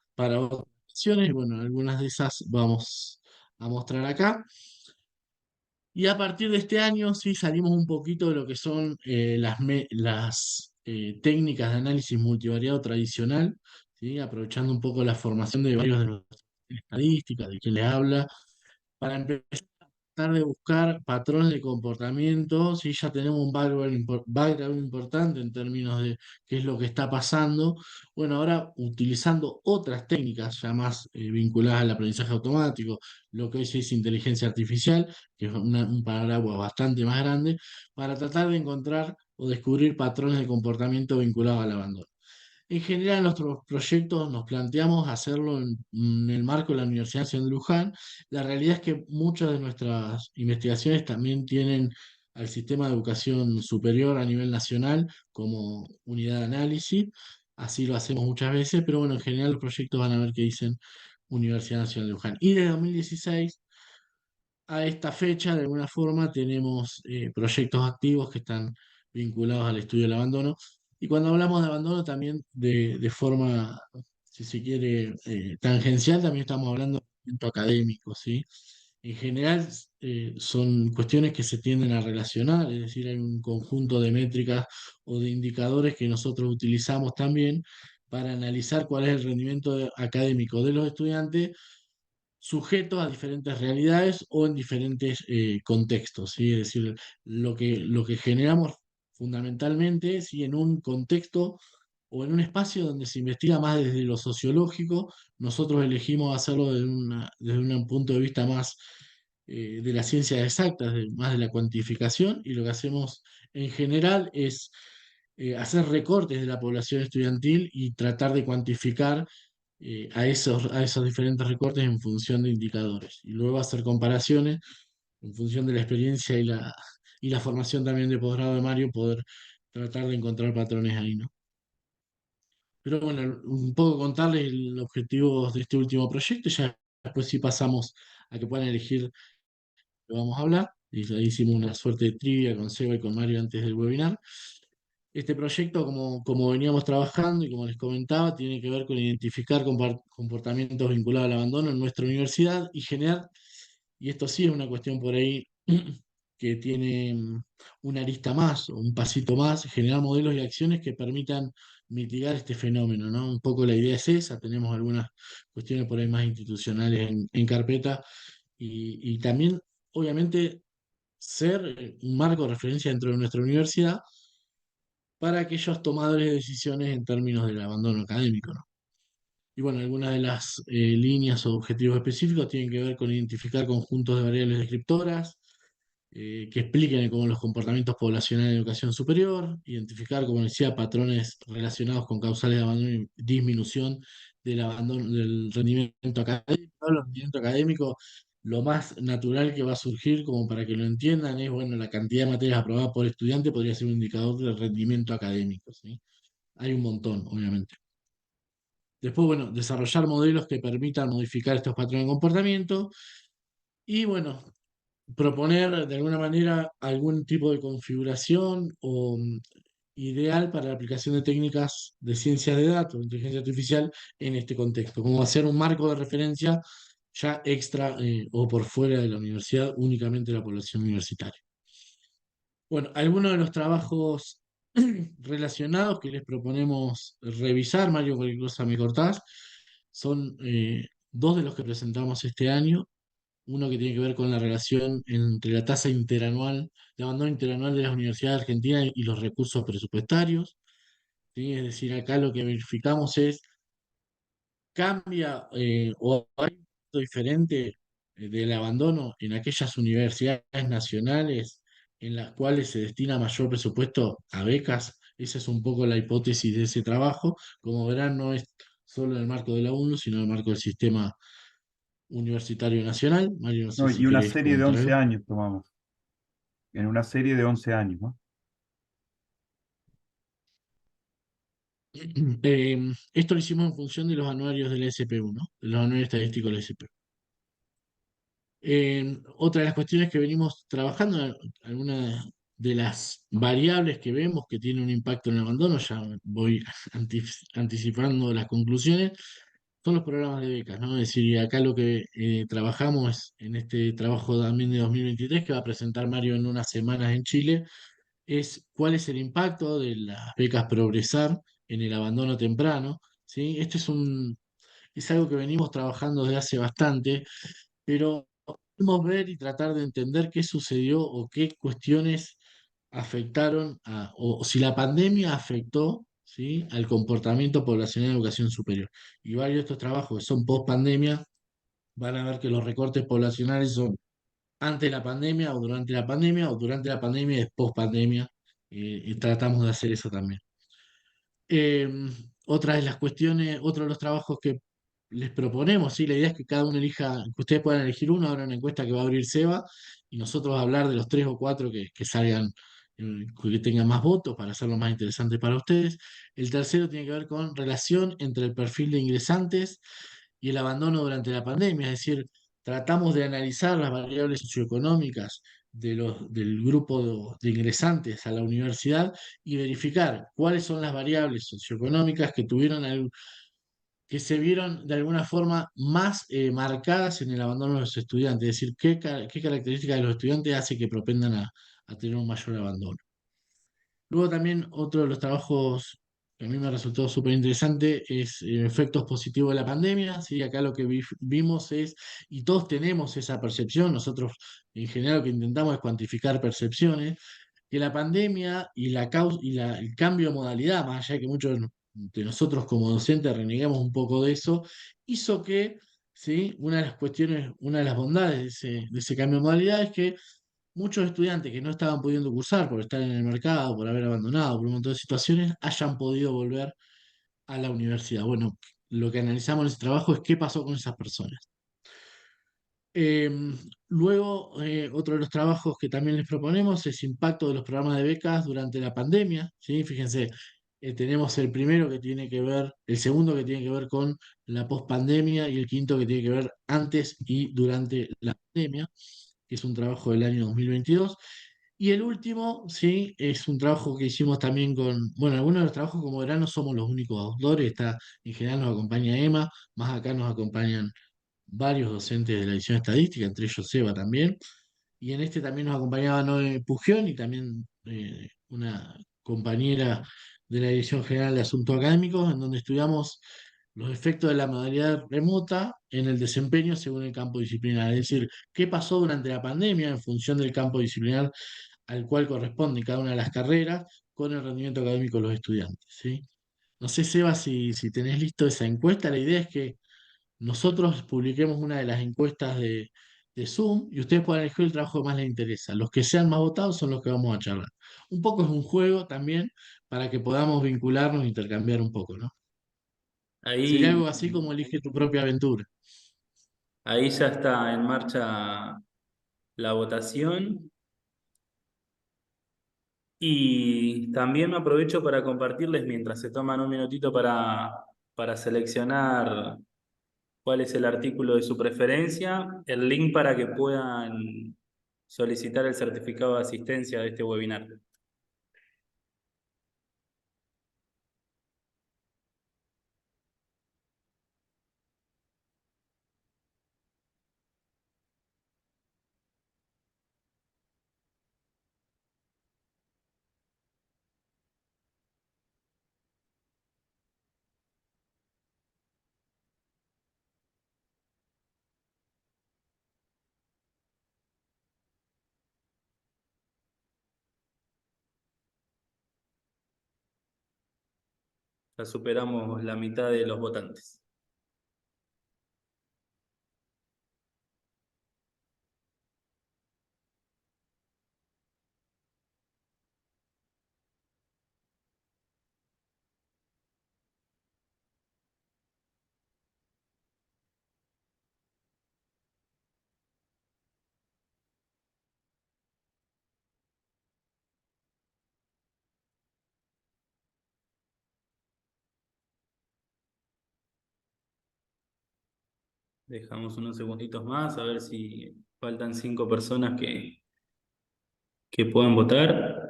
acciones. Y bueno, algunas de esas vamos a mostrar acá. Y a partir de este año sí salimos un poquito de lo que son las técnicas de análisis multivariado tradicional, ¿sí? Aprovechando un poco la formación de varios de los estadísticas, de quien les habla, para empezar tratar de buscar patrones de comportamiento, si ya tenemos un background importante en términos de qué es lo que está pasando. Bueno, ahora utilizando otras técnicas ya más vinculadas al aprendizaje automático, lo que hoy se dice inteligencia artificial, que es un paraguas bastante más grande, para tratar de encontrar o descubrir patrones de comportamiento vinculados al abandono. En general, en nuestros proyectos nos planteamos hacerlo en el marco de la Universidad Nacional de Luján. La realidad es que muchas de nuestras investigaciones también tienen al sistema de educación superior a nivel nacional como unidad de análisis. Así lo hacemos muchas veces, pero bueno, en general los proyectos van a ver qué dicen Universidad Nacional de Luján. Y de 2016 a esta fecha, de alguna forma, tenemos proyectos activos que están vinculados al estudio del abandono. Y cuando hablamos de abandono, también de forma, si se quiere, tangencial, también estamos hablando de rendimiento académico, ¿sí? En general, son cuestiones que se tienden a relacionar, es decir, hay un conjunto de métricas o de indicadores que nosotros utilizamos también para analizar cuál es el rendimiento académico de los estudiantes sujetos a diferentes realidades o en diferentes contextos, ¿sí? Es decir, lo que generamos fundamentalmente, ¿sí? En un contexto o en un espacio donde se investiga más desde lo sociológico, nosotros elegimos hacerlo desde un punto de vista más de las ciencias exactas, más de la cuantificación, y lo que hacemos en general es hacer recortes de la población estudiantil y tratar de cuantificar a esos diferentes recortes en función de indicadores. Y luego hacer comparaciones en función de la experiencia y la formación también de posgrado de Mario, poder tratar de encontrar patrones ahí, ¿no? Pero bueno, un poco contarles los objetivos de este último proyecto, y ya después sí pasamos a que puedan elegir lo que vamos a hablar. Y ahí hicimos una suerte de trivia con Seba y con Mario antes del webinar. Este proyecto, como veníamos trabajando y como les comentaba, tiene que ver con identificar comportamientos vinculados al abandono en nuestra universidad y generar, y esto sí es una cuestión por ahí que tiene una arista más o un pasito más, generar modelos y acciones que permitan mitigar este fenómeno, ¿no? Un poco la idea es esa, tenemos algunas cuestiones por ahí más institucionales en carpeta y también, obviamente, ser un marco de referencia dentro de nuestra universidad para aquellos tomadores de decisiones en términos del abandono académico, ¿no? Y bueno, algunas de las líneas o objetivos específicos tienen que ver con identificar conjuntos de variables descriptoras que expliquen cómo los comportamientos poblacionales en educación superior, identificar, como decía, patrones relacionados con causales de abandono y disminución del abandono, del rendimiento académico. El rendimiento académico, lo más natural que va a surgir, como para que lo entiendan, es, bueno, la cantidad de materias aprobadas por estudiante podría ser un indicador del rendimiento académico, ¿sí? Hay un montón, obviamente. Después, bueno, desarrollar modelos que permitan modificar estos patrones de comportamiento y, bueno, proponer de alguna manera algún tipo de configuración o ideal para la aplicación de técnicas de ciencias de datos, inteligencia artificial en este contexto, como hacer un marco de referencia ya extra o por fuera de la universidad, únicamente la población universitaria. Bueno, algunos de los trabajos relacionados que les proponemos revisar, Mario, cualquier cosa me cortás, son dos de los que presentamos este año. Uno que tiene que ver con la relación entre la tasa interanual, de abandono interanual de las universidades argentinas y los recursos presupuestarios. ¿Sí? Es decir, acá lo que verificamos es, cambia o hay un punto diferente del abandono en aquellas universidades nacionales en las cuales se destina mayor presupuesto a becas. Esa es un poco la hipótesis de ese trabajo. Como verán, no es solo en el marco de la UNLU, sino en el marco del sistema universitario nacional. Mario, no sé No, si y una querés serie de comentar 11 algo. años tomamos, en una serie de 11 años, ¿no? Esto lo hicimos en función de los anuarios de la SPU, ¿no? De los anuarios estadísticos de la SPU. Otra de las cuestiones que venimos trabajando, alguna de las variables que vemos que tiene un impacto en el abandono, ya voy anticipando las conclusiones, son los programas de becas, ¿no? Es decir, y acá lo que trabajamos en este trabajo también de 2023, que va a presentar Mario en unas semanas en Chile, es cuál es el impacto de las becas Progresar en el abandono temprano, ¿sí? Es algo que venimos trabajando desde hace bastante, pero podemos ver y tratar de entender qué sucedió o qué cuestiones afectaron o si la pandemia afectó, ¿sí?, al comportamiento poblacional de educación superior. Y varios de estos trabajos que son post pandemia van a ver que los recortes poblacionales son antes de la pandemia o durante la pandemia y después pandemia, y tratamos de hacer eso también. Eh, Otra de las cuestiones, otro de los trabajos que les proponemos, ¿sí? La idea es que cada uno elija, que ustedes puedan elegir uno, habrá una encuesta que va a abrir Seba, y nosotros hablar de los tres o cuatro que salgan, que tengan más votos para hacerlo más interesante para ustedes. El tercero tiene que ver con relación entre el perfil de ingresantes y el abandono durante la pandemia, es decir, tratamos de analizar las variables socioeconómicas del grupo de ingresantes a la universidad y verificar cuáles son las variables socioeconómicas que se vieron de alguna forma más marcadas en el abandono de los estudiantes, es decir, qué características de los estudiantes hace que propendan a tener un mayor abandono. Luego también otro de los trabajos que a mí me resultó súper interesante es efectos positivos de la pandemia. ¿Sí? Acá lo que vimos es, y todos tenemos esa percepción, nosotros en general lo que intentamos es cuantificar percepciones, que la pandemia y el cambio de modalidad, más allá de que muchos de nosotros como docentes reneguemos un poco de eso, hizo que, ¿sí?, una de las cuestiones, una de las bondades de ese cambio de modalidad es que muchos estudiantes que no estaban pudiendo cursar por estar en el mercado, por haber abandonado, por un montón de situaciones, hayan podido volver a la universidad. Bueno, lo que analizamos en ese trabajo es qué pasó con esas personas. Eh, Luego, otro de los trabajos que también les proponemos es impacto de los programas de becas durante la pandemia. ¿Sí? Fíjense, tenemos el primero que tiene que ver, el segundo que tiene que ver con la pospandemia y el quinto que tiene que ver antes y durante la pandemia, que es un trabajo del año 2022. Y el último, sí, es un trabajo que hicimos también con, bueno, algunos de los trabajos, como verán, no somos los únicos autores, en general nos acompaña Emma, más acá nos acompañan varios docentes de la edición estadística, entre ellos Seba también, y en este también nos acompañaba Noé Pugión y también una compañera de la Dirección General de Asuntos Académicos, en donde estudiamos los efectos de la modalidad remota en el desempeño según el campo disciplinar, es decir, qué pasó durante la pandemia en función del campo disciplinar al cual corresponde cada una de las carreras con el rendimiento académico de los estudiantes, ¿sí? No sé, Seba, si tenés listo esa encuesta, la idea es que nosotros publiquemos una de las encuestas de Zoom y ustedes puedan elegir el trabajo que más les interesa. Los que sean más votados son los que vamos a charlar. Un poco es un juego también para que podamos vincularnos e intercambiar un poco, ¿no? Sería Ahí, algo así como elige tu propia aventura. ahí ya está en marcha la votación. Y también me aprovecho para compartirles mientras se toman un minutito para seleccionar cuál es el artículo de su preferencia, el link para que puedan solicitar el certificado de asistencia de este webinar. Ya superamos la mitad de los votantes. Dejamos unos segunditos más, a ver si faltan 5 personas que puedan votar.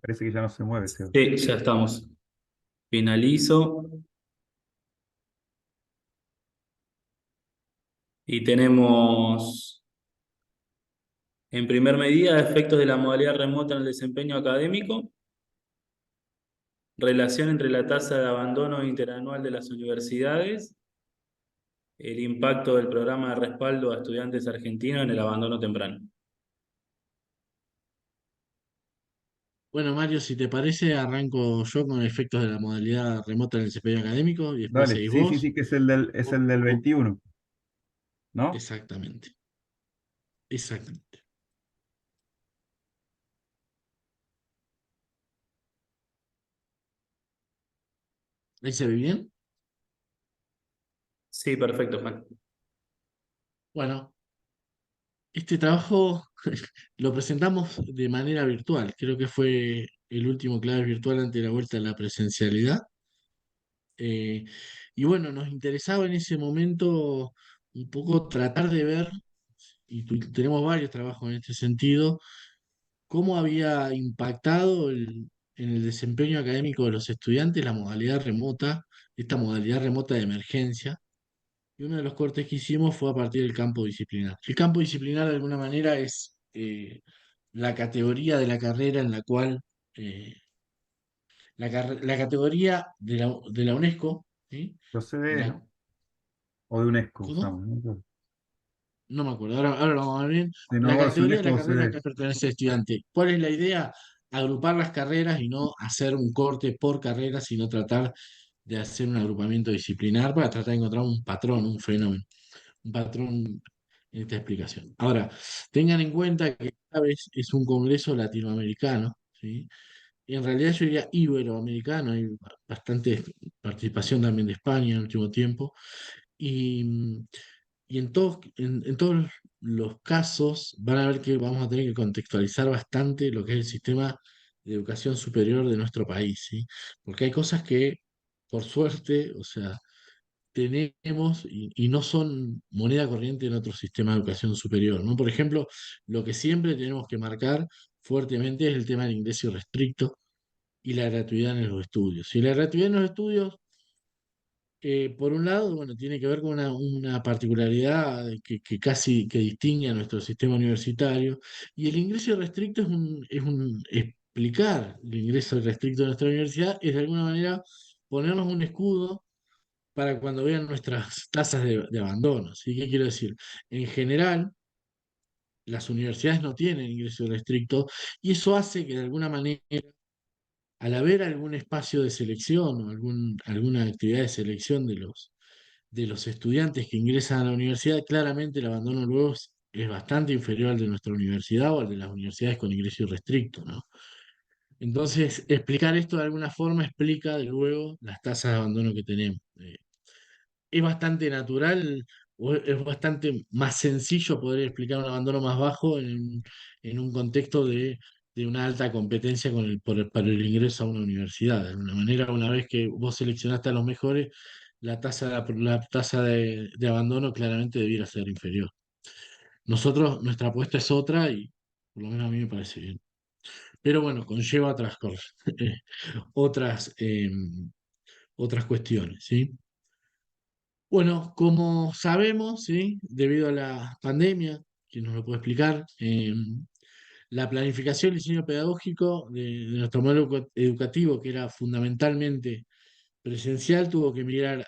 Parece que ya no se mueve, Seba. Sí, ya estamos. Finalizo. Y tenemos, en primer medida, efectos de la modalidad remota en el desempeño académico, relación entre la tasa de abandono interanual de las universidades, el impacto del programa de respaldo a estudiantes argentinos en el abandono temprano. Bueno, Mario, si te parece, arranco yo con efectos de la modalidad remota en el desempeño académico y después Dale, seguís sí, sí, vos. sí, que es el del 21, ¿no? Exactamente, exactamente. ¿Ahí se ve bien? Sí, perfecto, Juan. Bueno, este trabajo lo presentamos de manera virtual. Creo que fue el último clave virtual ante la vuelta a la presencialidad. Eh, y bueno, nos interesaba en ese momento un poco tratar de ver, y tenemos varios trabajos en este sentido, cómo había impactado en el desempeño académico de los estudiantes la modalidad remota, esta modalidad remota de emergencia. Y uno de los cortes que hicimos fue a partir del campo disciplinar. El campo disciplinar de alguna manera es la categoría de la carrera en la cual, la categoría de la UNESCO, ¿sí? Los CDE, La, ¿no? O de UNESCO ¿Cómo? usamos, ¿no? No me acuerdo, ahora lo vamos a ver bien. Si La no, es categoría de UNESCO la o carrera a la CDE. que pertenece el estudiante. ¿Cuál es la idea? Agrupar las carreras y no hacer un corte por carrera, sino tratar de hacer un agrupamiento disciplinar para tratar de encontrar un patrón, un fenómeno, un patrón en esta explicación. Ahora, tengan en cuenta que esta vez es un congreso latinoamericano, ¿sí? Y en realidad yo diría iberoamericano, hay bastante participación también de España en el último tiempo. Y, y en todos los casos van a ver que vamos a tener que contextualizar bastante lo que es el sistema de educación superior de nuestro país, ¿sí? Porque hay cosas que, por suerte, o sea, tenemos y no son moneda corriente en otro sistema de educación superior, ¿no? Por ejemplo, lo que siempre tenemos que marcar fuertemente es el tema del ingreso restricto y la gratuidad en los estudios. Y la gratuidad en los estudios, por un lado, bueno, tiene que ver con una particularidad que casi que distingue a nuestro sistema universitario, y el ingreso restricto explicar el ingreso restricto de nuestra universidad es de alguna manera ponernos un escudo para cuando vean nuestras tasas de abandono. ¿Sí? ¿Qué quiero decir? En general, las universidades no tienen ingreso restricto y eso hace que de alguna manera, al haber algún espacio de selección o alguna actividad de selección de los estudiantes que ingresan a la universidad, claramente el abandono luego es bastante inferior al de nuestra universidad o al de las universidades con ingreso irrestricto, ¿no? Entonces, explicar esto de alguna forma explica de luego las tasas de abandono que tenemos. Es bastante natural, o es bastante más sencillo poder explicar un abandono más bajo en un contexto de una alta competencia para el ingreso a una universidad. De alguna manera, una vez que vos seleccionaste a los mejores, la tasa de abandono claramente debiera ser inferior. Nuestra apuesta es otra y por lo menos a mí me parece bien. Pero bueno, conlleva otras cosas, otras, otras cuestiones, ¿sí? Bueno, como sabemos, ¿sí? Debido a la pandemia, que nos lo puede explicar, la planificación y diseño pedagógico de nuestro modelo educativo, que era fundamentalmente presencial, tuvo que migrar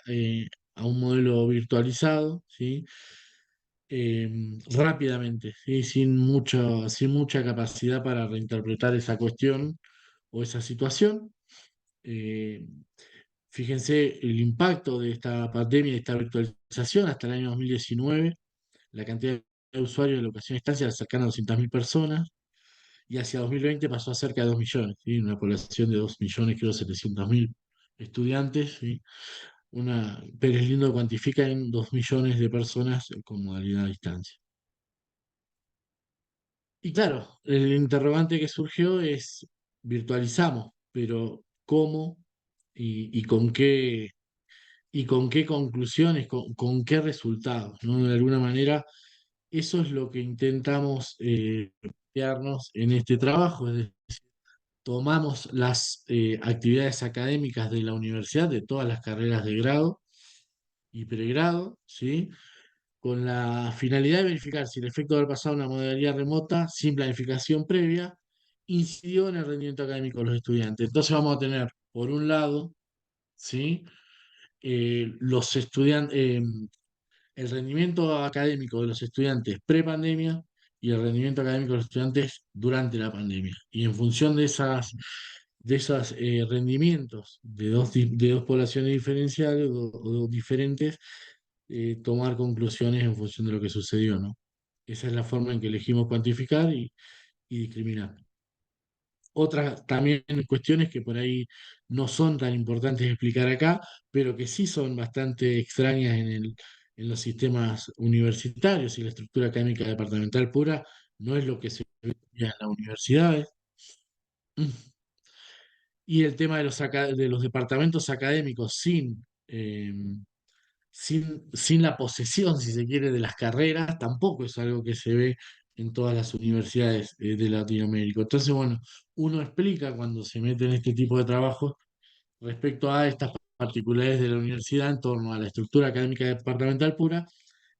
a un modelo virtualizado, ¿sí? Rápidamente, ¿sí? Sin mucha capacidad para reinterpretar esa cuestión o esa situación. Eh, Fíjense el impacto de esta pandemia, de esta virtualización hasta el año 2019, la cantidad de usuarios de la educación a distancia era cercana a 200.000 personas y hacia 2020 pasó a cerca de 2 millones, ¿sí? Una población de 2 millones, creo, 700.000 estudiantes, ¿sí? Pérez Lindo cuantifica en 2 millones de personas con modalidad a distancia. Y claro, el interrogante que surgió es, virtualizamos, pero ¿cómo y con qué conclusiones, con qué resultados, ¿no? De alguna manera, eso es lo que intentamos plantearnos en este trabajo, es decir, tomamos las actividades académicas de la universidad, de todas las carreras de grado y pregrado, ¿sí? Con la finalidad de verificar si el efecto de haber pasado a una modalidad remota sin planificación previa incidió en el rendimiento académico de los estudiantes. Entonces vamos a tener, por un lado, ¿sí? Los estudiantes, el rendimiento académico de los estudiantes pre-pandemia y el rendimiento académico de los estudiantes durante la pandemia. Y en función de esos rendimientos de dos poblaciones diferenciales o diferentes, tomar conclusiones en función de lo que sucedió, ¿no? Esa es la forma en que elegimos cuantificar y discriminar. Otras también cuestiones que por ahí no son tan importantes de explicar acá, pero que sí son bastante extrañas en los sistemas universitarios y la estructura académica departamental pura, no es lo que se ve en las universidades. Y el tema de los departamentos académicos sin la posesión, si se quiere, de las carreras, tampoco es algo que se ve en todas las universidades de Latinoamérica. Entonces, bueno, uno explica cuando se mete en este tipo de trabajos respecto a estas particularidades de la universidad en torno a la estructura académica departamental pura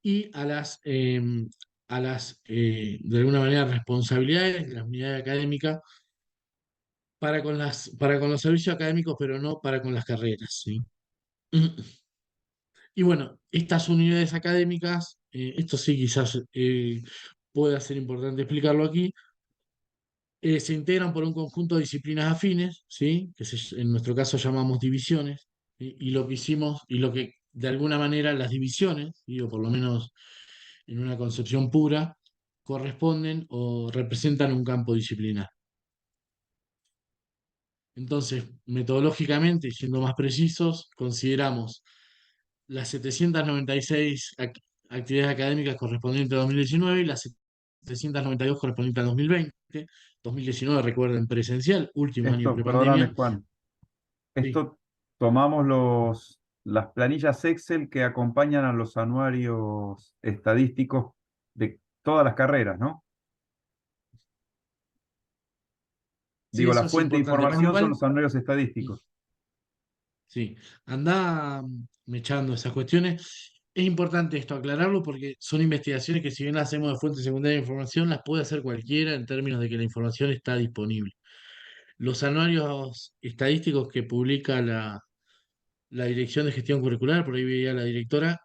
y de alguna manera, responsabilidades de la unidad académica para con los servicios académicos, pero no para con las carreras, ¿sí? Y bueno, estas unidades académicas, esto sí quizás pueda ser importante explicarlo aquí, se integran por un conjunto de disciplinas afines, ¿sí? En nuestro caso llamamos divisiones, ¿sí? Y lo que hicimos, y lo que de alguna manera las divisiones, ¿sí? O por lo menos en una concepción pura, corresponden o representan un campo disciplinar. Entonces, metodológicamente, y siendo más precisos, consideramos las 796 actividades académicas correspondientes a 2019 y las 792 correspondientes a 2020. 2019, recuerden, presencial, último año Esto, perdóname, prepandemia. Juan. Sí, Esto tomamos las planillas Excel que acompañan a los anuarios estadísticos de todas las carreras, ¿no? sí, Digo, la eso es fuente de importante. Pero información son igual, los anuarios estadísticos. sí, anda mechando esas cuestiones. Es importante esto aclararlo porque son investigaciones que si bien las hacemos de fuente secundaria de información, las puede hacer cualquiera en términos de que la información está disponible. Los anuarios estadísticos que publica la Dirección de Gestión Curricular, por ahí veía la directora,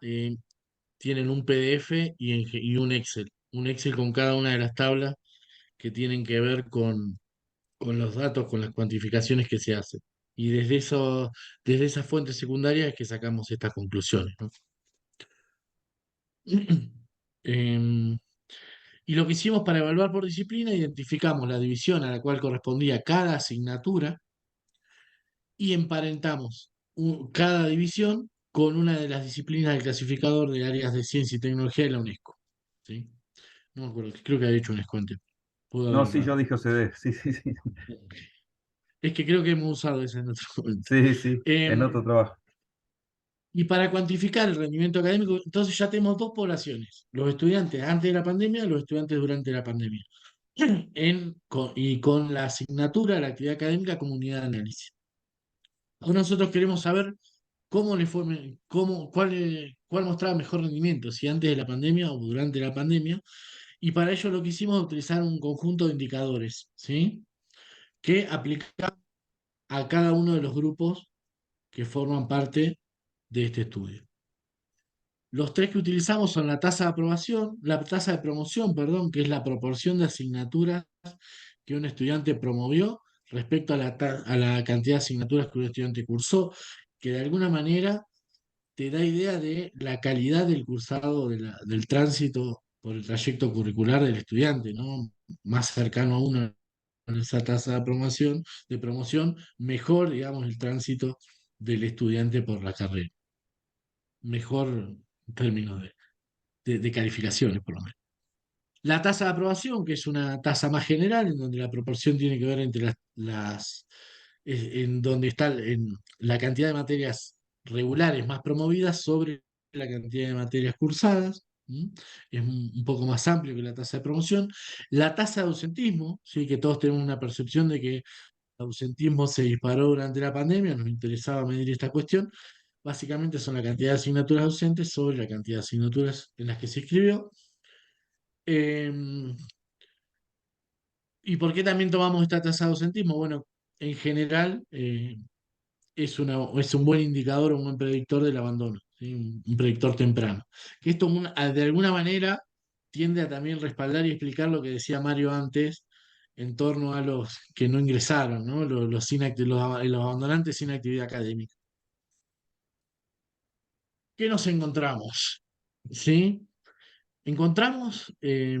tienen un PDF y un Excel con cada una de las tablas que tienen que ver con los datos, con las cuantificaciones que se hacen. Y desde esas fuentes secundarias es que sacamos estas conclusiones, ¿no? Em, y lo que hicimos para evaluar por disciplina, identificamos la división a la cual correspondía cada asignatura y emparentamos cada división con una de las disciplinas del clasificador de áreas de ciencia y tecnología de la UNESCO. ¿Sí? No me acuerdo, creo que había hecho UNESCO antes. Pudo No, haber sí, yo errado. dije OCDE. Sí, sí, sí. Es que creo que hemos usado ese en otro momento. Sí, sí, en Em, otro trabajo. y para cuantificar el rendimiento académico, entonces ya tenemos dos poblaciones: los estudiantes antes de la pandemia y los estudiantes durante la pandemia. Y con la asignatura, la actividad académica como unidad de análisis. Ahora nosotros queremos saber cómo le fue, cuál mostraba mejor rendimiento, si antes de la pandemia o durante la pandemia, y para ello lo que hicimos es utilizar un conjunto de indicadores, ¿sí? Que aplica a cada uno de los grupos que forman parte de este estudio. Los tres que utilizamos son la tasa de aprobación, la tasa de promoción, perdón, que es la proporción de asignaturas que un estudiante promovió respecto a a la cantidad de asignaturas que un estudiante cursó, que de alguna manera te da idea de la calidad del cursado, del tránsito por el trayecto curricular del estudiante, ¿no? Más cercano a uno en esa tasa de promoción, mejor, digamos, el tránsito del estudiante por la carrera. Mejor en términos de calificaciones, por lo menos. La tasa de aprobación, que es una tasa más general, en donde la proporción tiene que ver entre en donde está la cantidad de materias regulares más promovidas sobre la cantidad de materias cursadas. ¿Mm? Es un poco más amplio que la tasa de promoción. La tasa de ausentismo, ¿sí? Que todos tenemos una percepción de que el ausentismo se disparó durante la pandemia, nos interesaba medir esta cuestión. Básicamente son la cantidad de asignaturas ausentes sobre la cantidad de asignaturas en las que se inscribió. Em, ¿Y por qué también tomamos esta tasa de ausentismo? Bueno, en general es un buen indicador, un buen predictor del abandono, ¿sí? Un predictor temprano. Que esto de alguna manera tiende a también respaldar y explicar lo que decía Mario antes en torno a los que no ingresaron, ¿no? Los abandonantes sin actividad académica. ¿Qué nos encontramos? ¿Sí? Encontramos de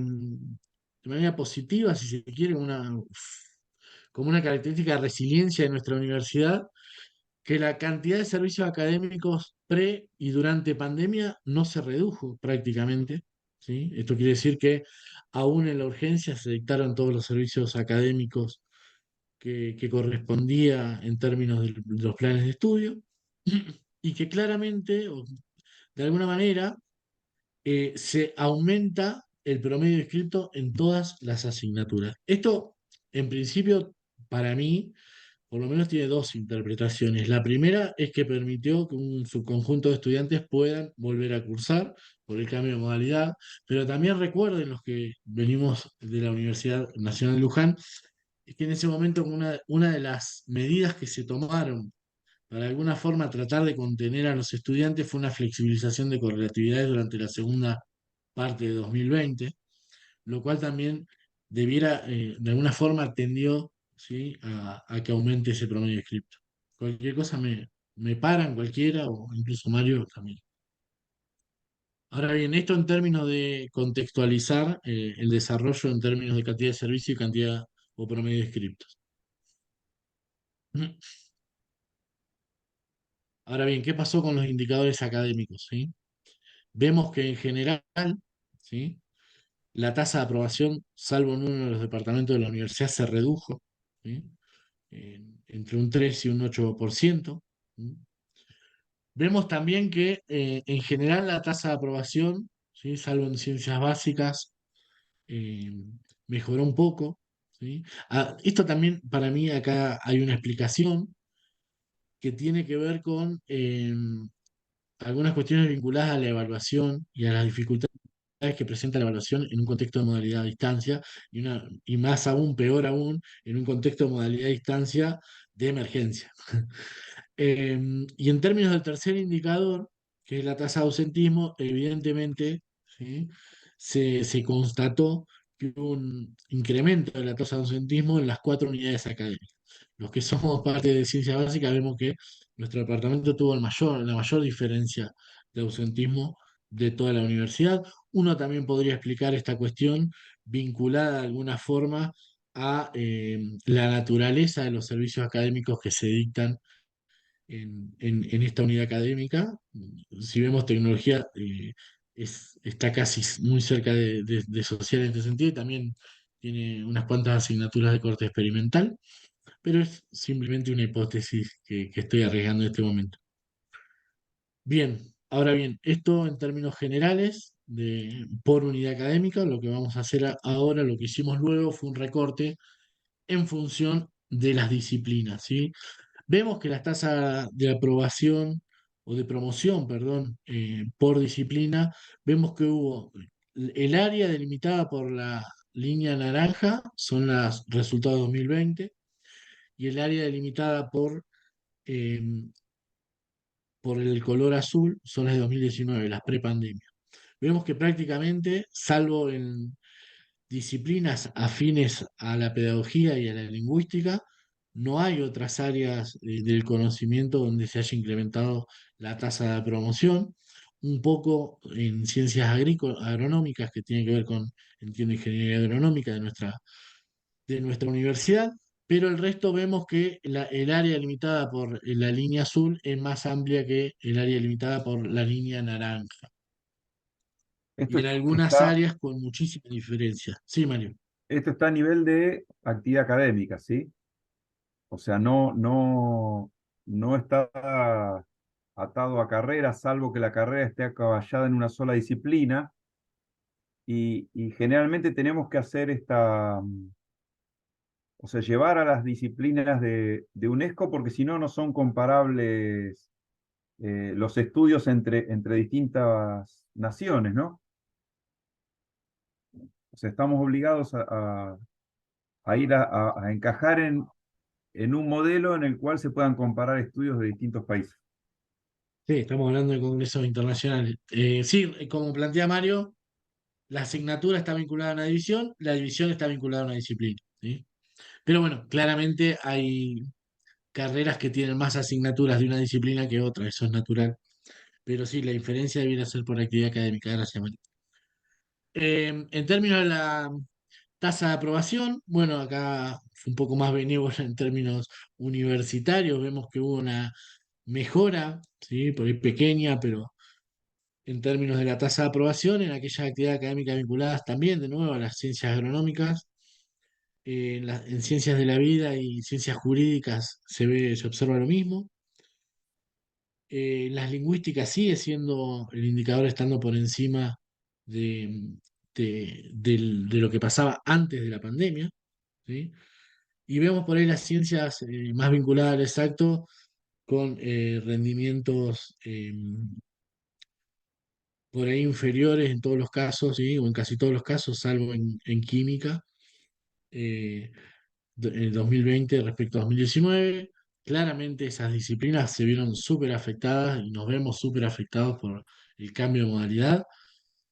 manera positiva, si se quiere, como una característica de resiliencia de nuestra universidad, que la cantidad de servicios académicos pre y durante pandemia no se redujo prácticamente. ¿Sí? Esto quiere decir que aún en la urgencia se dictaron todos los servicios académicos que correspondía en términos de los planes de estudio, y que claramente, o de alguna manera, se aumenta el promedio inscrito en todas las asignaturas. Esto, en principio, para mí, por lo menos tiene dos interpretaciones. La primera es que permitió que un subconjunto de estudiantes puedan volver a cursar por el cambio de modalidad, pero también recuerden los que venimos de la Universidad Nacional de Luján, que en ese momento una de las medidas que se tomaron para de alguna forma tratar de contener a los estudiantes fue una flexibilización de correlatividades durante la segunda parte de 2020, lo cual también de alguna forma tendió, ¿sí? A que aumente ese promedio de cripto. Cualquier cosa me paran, cualquiera, o incluso Mario también. Ahora bien, esto en términos de contextualizar el desarrollo en términos de cantidad de servicio y cantidad o promedio de criptos. Ahora bien, ¿qué pasó con los indicadores académicos? ¿Sí? Vemos que en general, ¿sí? La tasa de aprobación, salvo en uno de los departamentos de la universidad, se redujo, ¿sí? Entre un 3 y un 8%. ¿Sí? Vemos también que en general la tasa de aprobación, ¿sí? Salvo en ciencias básicas, eh, mejoró un poco. ¿Sí? Esto también, para mí, acá hay una explicación que tiene que ver con algunas cuestiones vinculadas a la evaluación y a las dificultades que presenta la evaluación en un contexto de modalidad a distancia y más aún, peor aún, en un contexto de modalidad a distancia de emergencia. Y en términos del tercer indicador, que es la tasa de ausentismo, evidentemente, ¿sí? Se constató que hubo un incremento de la tasa de ausentismo en las cuatro unidades académicas. Los que somos parte de ciencia básica vemos que nuestro departamento tuvo la mayor diferencia de ausentismo de toda la universidad. Uno también podría explicar esta cuestión vinculada de alguna forma a la naturaleza de los servicios académicos que se dictan en esta unidad académica. Si vemos tecnología, está casi muy cerca de social en este sentido y también tiene unas cuantas asignaturas de corte experimental, pero es simplemente una hipótesis que estoy arriesgando en este momento. Bien, ahora bien, esto en términos generales, por unidad académica, lo que vamos a hacer ahora, lo que hicimos luego fue un recorte en función de las disciplinas, ¿sí? Vemos que las tasas de aprobación o de promoción, perdón, por disciplina, vemos que hubo el área delimitada por la línea naranja, son los resultados 2020, y el área delimitada eh, por el color azul son las de 2019, las prepandemia. Vemos que prácticamente, salvo en disciplinas afines a la pedagogía y a la lingüística, no hay otras áreas del conocimiento donde se haya incrementado la tasa de promoción. Un poco en ciencias agronómicas, que tiene que ver con, entiendo, ingeniería agronómica de nuestra universidad, pero el resto vemos que el área limitada por la línea azul es más amplia que el área limitada por la línea naranja. Y Esto en algunas está, áreas con muchísima diferencia. Sí, Mario. esto está a nivel de actividad académica, ¿sí? O sea, no está atado a carrera, salvo que la carrera esté acaballada en una sola disciplina. Y generalmente tenemos que hacer o sea, llevar a las disciplinas de UNESCO, porque si no, no son comparables los estudios entre distintas naciones, ¿no? O sea, estamos obligados a ir a encajar en un modelo en el cual se puedan comparar estudios de distintos países. Sí, estamos hablando de congresos internacionales. Sí, como plantea Mario, la asignatura está vinculada a una división, la división está vinculada a una disciplina, ¿sí? Pero bueno, claramente hay carreras que tienen más asignaturas de una disciplina que otra, eso es natural. Pero sí, la diferencia debiera ser por actividad académica. Gracias, Mario. En términos de la tasa de aprobación, bueno, acá fue un poco más benévola en términos universitarios, vemos que hubo una mejora, ¿sí? Por ahí pequeña, pero en términos de la tasa de aprobación en aquellas actividades académicas vinculadas también, de nuevo, a las ciencias agronómicas, en ciencias de la vida y ciencias jurídicas se observa lo mismo. Las lingüísticas sigue siendo el indicador estando por encima de, de lo que pasaba antes de la pandemia, ¿sí? Y vemos por ahí las ciencias más vinculadas al exacto con rendimientos por ahí inferiores en todos los casos, ¿sí? O en casi todos los casos, salvo en química, eh, en 2020 respecto a 2019. Claramente esas disciplinas se vieron súper afectadas y nos vemos súper afectados por el cambio de modalidad,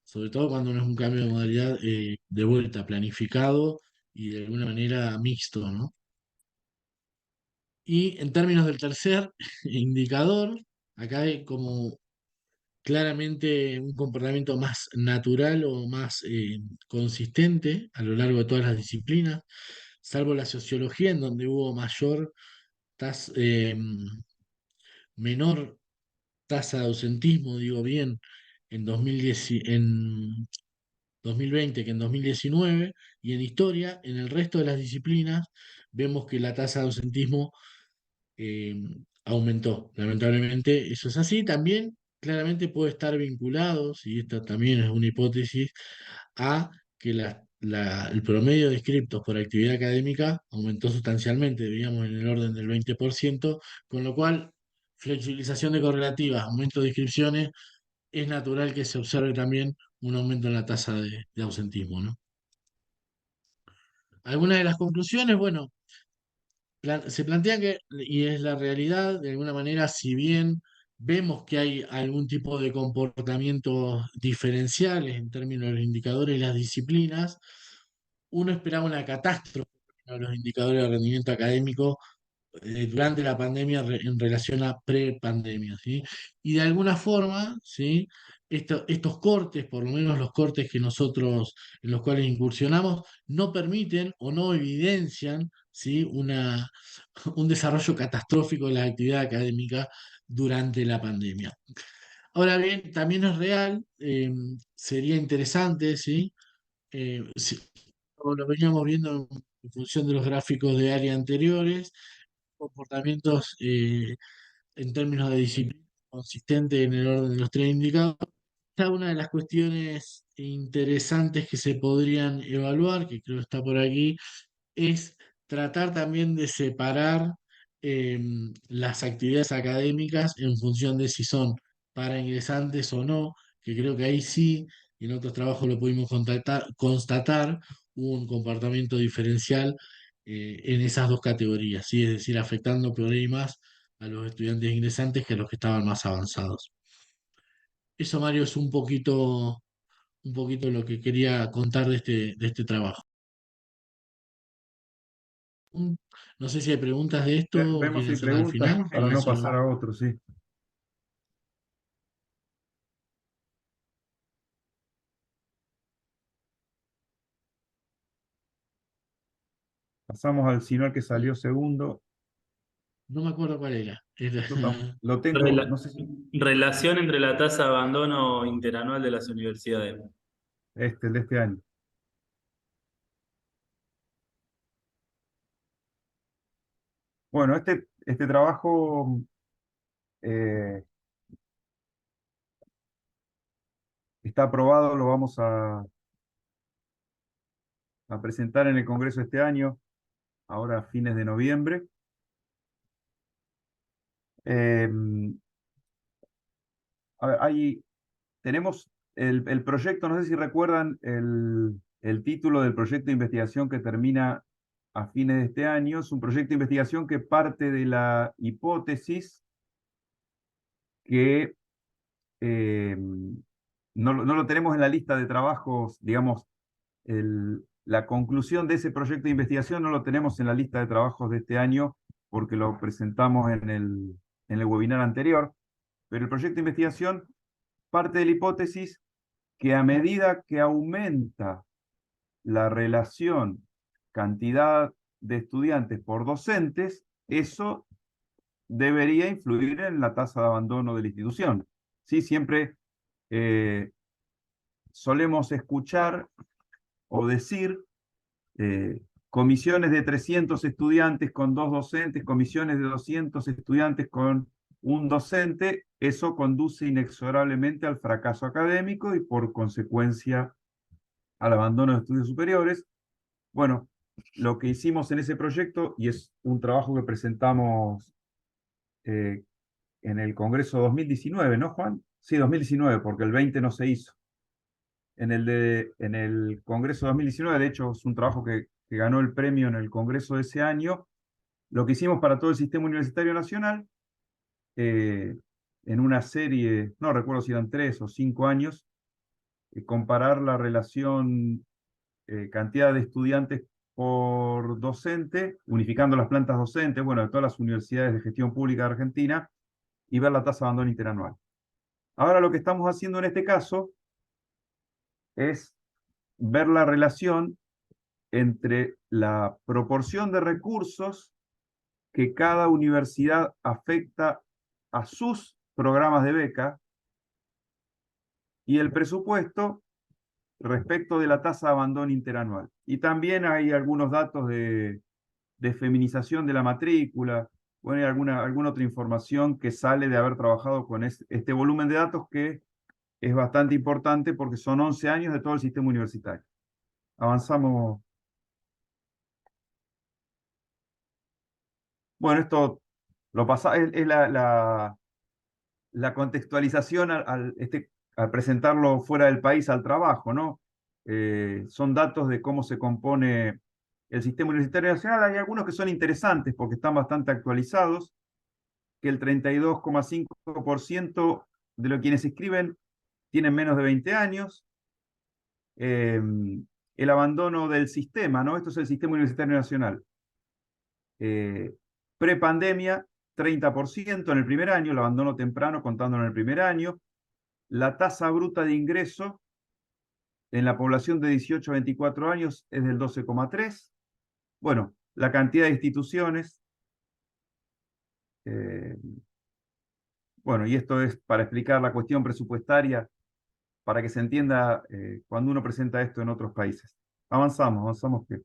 sobre todo cuando no es un cambio de modalidad de vuelta, planificado y de alguna manera mixto, ¿no? Y en términos del tercer indicador, acá hay como claramente un comportamiento más natural o más consistente a lo largo de todas las disciplinas, salvo la sociología, en donde hubo menor tasa de ausentismo, digo bien, en 2010, en 2020 que en 2019, y en historia, en el resto de las disciplinas, vemos que la tasa de ausentismo eh, aumentó. Lamentablemente eso es así. También claramente puede estar vinculado, y esta también es una hipótesis, a que el promedio de inscriptos por actividad académica aumentó sustancialmente, digamos en el orden del 20%, con lo cual flexibilización de correlativas, aumento de inscripciones, es natural que se observe también un aumento en la tasa de ausentismo, ¿no? Algunas de las conclusiones, bueno, se plantea que, y es la realidad, de alguna manera, si bien vemos que hay algún tipo de comportamientos diferenciales en términos de los indicadores y las disciplinas, uno esperaba una catástrofe en los indicadores de rendimiento académico durante la pandemia en relación a pre-pandemia, ¿sí? Y de alguna forma, ¿sí? Estos cortes, por lo menos los cortes que nosotros en los cuales incursionamos, no permiten o no evidencian, ¿sí? Un desarrollo catastrófico de la actividad académica durante la pandemia. Ahora bien, también es real, sería interesante, ¿sí? Como lo veníamos viendo en función de los gráficos de área anteriores, comportamientos en términos de disciplina consistente en el orden de los tres indicados. Esta una de las cuestiones interesantes que se podrían evaluar, que creo que está por aquí, es tratar también de separar las actividades académicas en función de si son para ingresantes o no, que creo que ahí sí, y en otros trabajos lo pudimos constatar un comportamiento diferencial en esas dos categorías, ¿sí? Es decir, afectando por ahí más a los estudiantes ingresantes que a los que estaban más avanzados. Eso, Mario, es un poquito lo que quería contar de este trabajo. No sé si hay preguntas de esto o Vemos quieren si hay hacerlas al preguntas final o para no eso pasar a otro, sí. Pasamos al sino que salió segundo. no me acuerdo cuál era. Lo tengo, Rela- no sé si Relación entre la tasa de abandono interanual de las universidades. el de este año. Bueno, este trabajo está aprobado, lo vamos a presentar en el Congreso este año, ahora a fines de noviembre. Eh, a ver, tenemos el proyecto, no sé si recuerdan el título del proyecto de investigación que termina a fines de este año. Es un proyecto de investigación que parte de la hipótesis que no lo tenemos en la lista de trabajos, digamos, la conclusión de ese proyecto de investigación no lo tenemos en la lista de trabajos de este año porque lo presentamos en el webinar anterior, pero el proyecto de investigación parte de la hipótesis que a medida que aumenta la relación cantidad de estudiantes por docentes, eso debería influir en la tasa de abandono de la institución. Sí, siempre solemos escuchar o decir comisiones de 300 estudiantes con 2 docentes, comisiones de 200 estudiantes con un docente, eso conduce inexorablemente al fracaso académico y por consecuencia al abandono de estudios superiores. Bueno, lo que hicimos en ese proyecto, y es un trabajo que presentamos en el Congreso 2019, ¿no, Juan? Sí, 2019, porque el 20 no se hizo. En el Congreso 2019, de hecho, es un trabajo que ganó el premio en el Congreso de ese año. Lo que hicimos para todo el sistema universitario nacional, en una serie, no recuerdo si eran 3 o 5 años, comparar la relación cantidad de estudiantes por docente, unificando las plantas docentes, bueno, de todas las universidades de gestión pública de Argentina, y ver la tasa de abandono interanual. Ahora lo que estamos haciendo en este caso es ver la relación entre la proporción de recursos que cada universidad afecta a sus programas de beca y el presupuesto respecto de la tasa de abandono interanual. Y también hay algunos datos de feminización de la matrícula, bueno, y alguna otra información que sale de haber trabajado con este volumen de datos que es bastante importante porque son 11 años de todo el sistema universitario. Avanzamos. Bueno, esto lo pasa, es la contextualización al presentarlo fuera del país al trabajo, ¿no? Son datos de cómo se compone el sistema universitario nacional. Hay algunos que son interesantes porque están bastante actualizados, que el 32,5% de los quienes escriben tienen menos de 20 años. El abandono del sistema, ¿no? Esto es el sistema universitario nacional. Prepandemia, 30% en el primer año, el abandono temprano contándolo en el primer año. La tasa bruta de ingreso en la población de 18 a 24 años es del 12,3. Bueno, la cantidad de instituciones. Bueno, y esto es para explicar la cuestión presupuestaria, para que se entienda cuando uno presenta esto en otros países. Avanzamos, que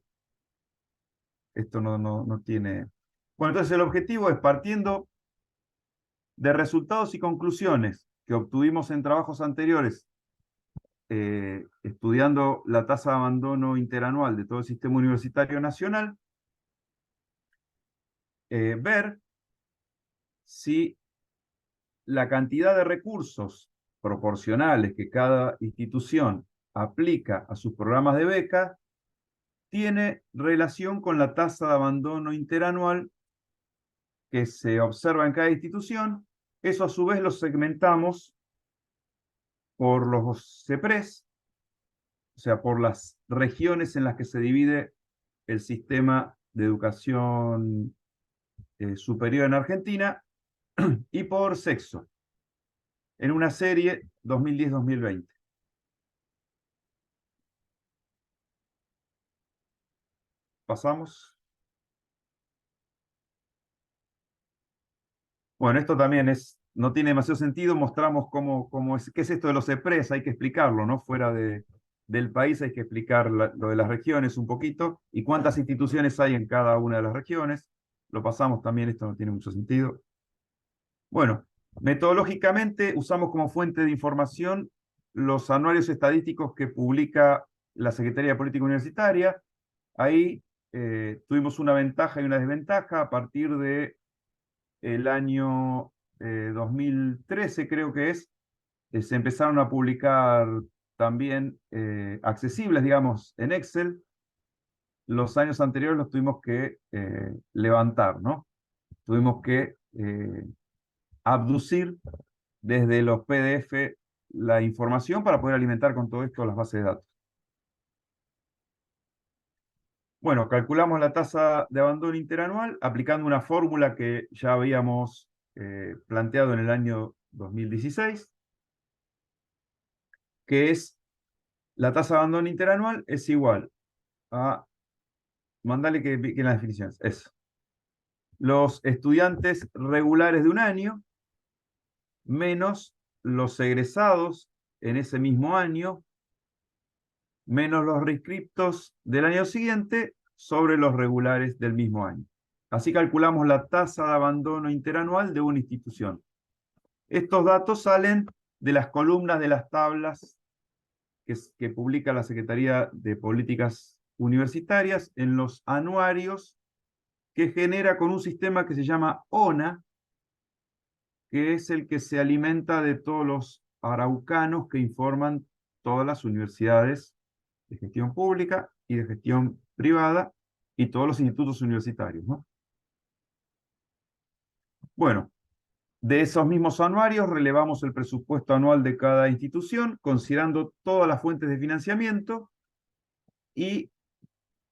esto no tiene... Bueno, entonces el objetivo es, partiendo de resultados y conclusiones que obtuvimos en trabajos anteriores, estudiando la tasa de abandono interanual de todo el sistema universitario nacional, ver si la cantidad de recursos proporcionales que cada institución aplica a sus programas de beca tiene relación con la tasa de abandono interanual que se observa en cada institución. Eso a su vez lo segmentamos por los CEPRES, o sea, por las regiones en las que se divide el sistema de educación superior en Argentina, y por sexo, en una serie 2010-2020. Pasamos. Bueno, esto también no tiene demasiado sentido. Mostramos qué es esto de los CEPRES, hay que explicarlo, ¿no? Fuera del país hay que explicar lo de las regiones un poquito y cuántas instituciones hay en cada una de las regiones. Lo pasamos también, esto no tiene mucho sentido. Bueno, metodológicamente usamos como fuente de información los anuarios estadísticos que publica la Secretaría de Política Universitaria. Ahí tuvimos una ventaja y una desventaja a partir de el año 2013, creo que se empezaron a publicar también accesibles, digamos, en Excel. Los años anteriores los tuvimos que levantar, ¿no? Tuvimos que abducir desde los PDF la información para poder alimentar con todo esto las bases de datos. Bueno, calculamos la tasa de abandono interanual aplicando una fórmula que ya habíamos planteado en el año 2016, que es la tasa de abandono interanual es igual a, mandale que en las definiciones, eso. Los estudiantes regulares de un año menos los egresados en ese mismo año menos los reinscriptos del año siguiente sobre los regulares del mismo año. Así calculamos la tasa de abandono interanual de una institución. Estos datos salen de las columnas de las tablas que publica la Secretaría de Políticas Universitarias en los anuarios que genera con un sistema que se llama ONA, que es el que se alimenta de todos los araucanos que informan todas las universidades de gestión pública y de gestión privada y todos los institutos universitarios, ¿no? Bueno, de esos mismos anuarios relevamos el presupuesto anual de cada institución, considerando todas las fuentes de financiamiento e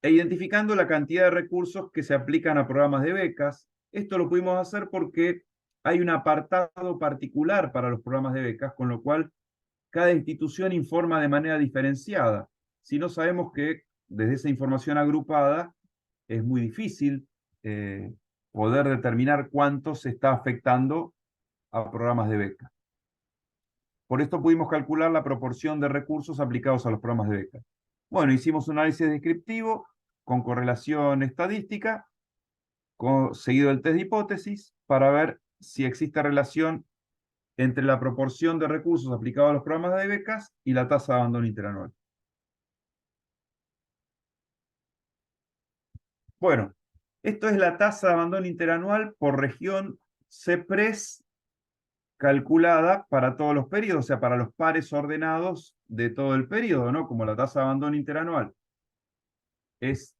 identificando la cantidad de recursos que se aplican a programas de becas. Esto lo pudimos hacer porque hay un apartado particular para los programas de becas, con lo cual cada institución informa de manera diferenciada. Si no, sabemos que desde esa información agrupada es muy difícil poder determinar cuánto se está afectando a programas de beca. Por esto pudimos calcular la proporción de recursos aplicados a los programas de beca. Bueno, hicimos un análisis descriptivo con correlación estadística, seguido del test de hipótesis, para ver si existe relación entre la proporción de recursos aplicados a los programas de becas y la tasa de abandono interanual. Bueno, esto es la tasa de abandono interanual por región CEPRES calculada para todos los periodos, o sea, para los pares ordenados de todo el periodo, ¿no? Como la tasa de abandono interanual es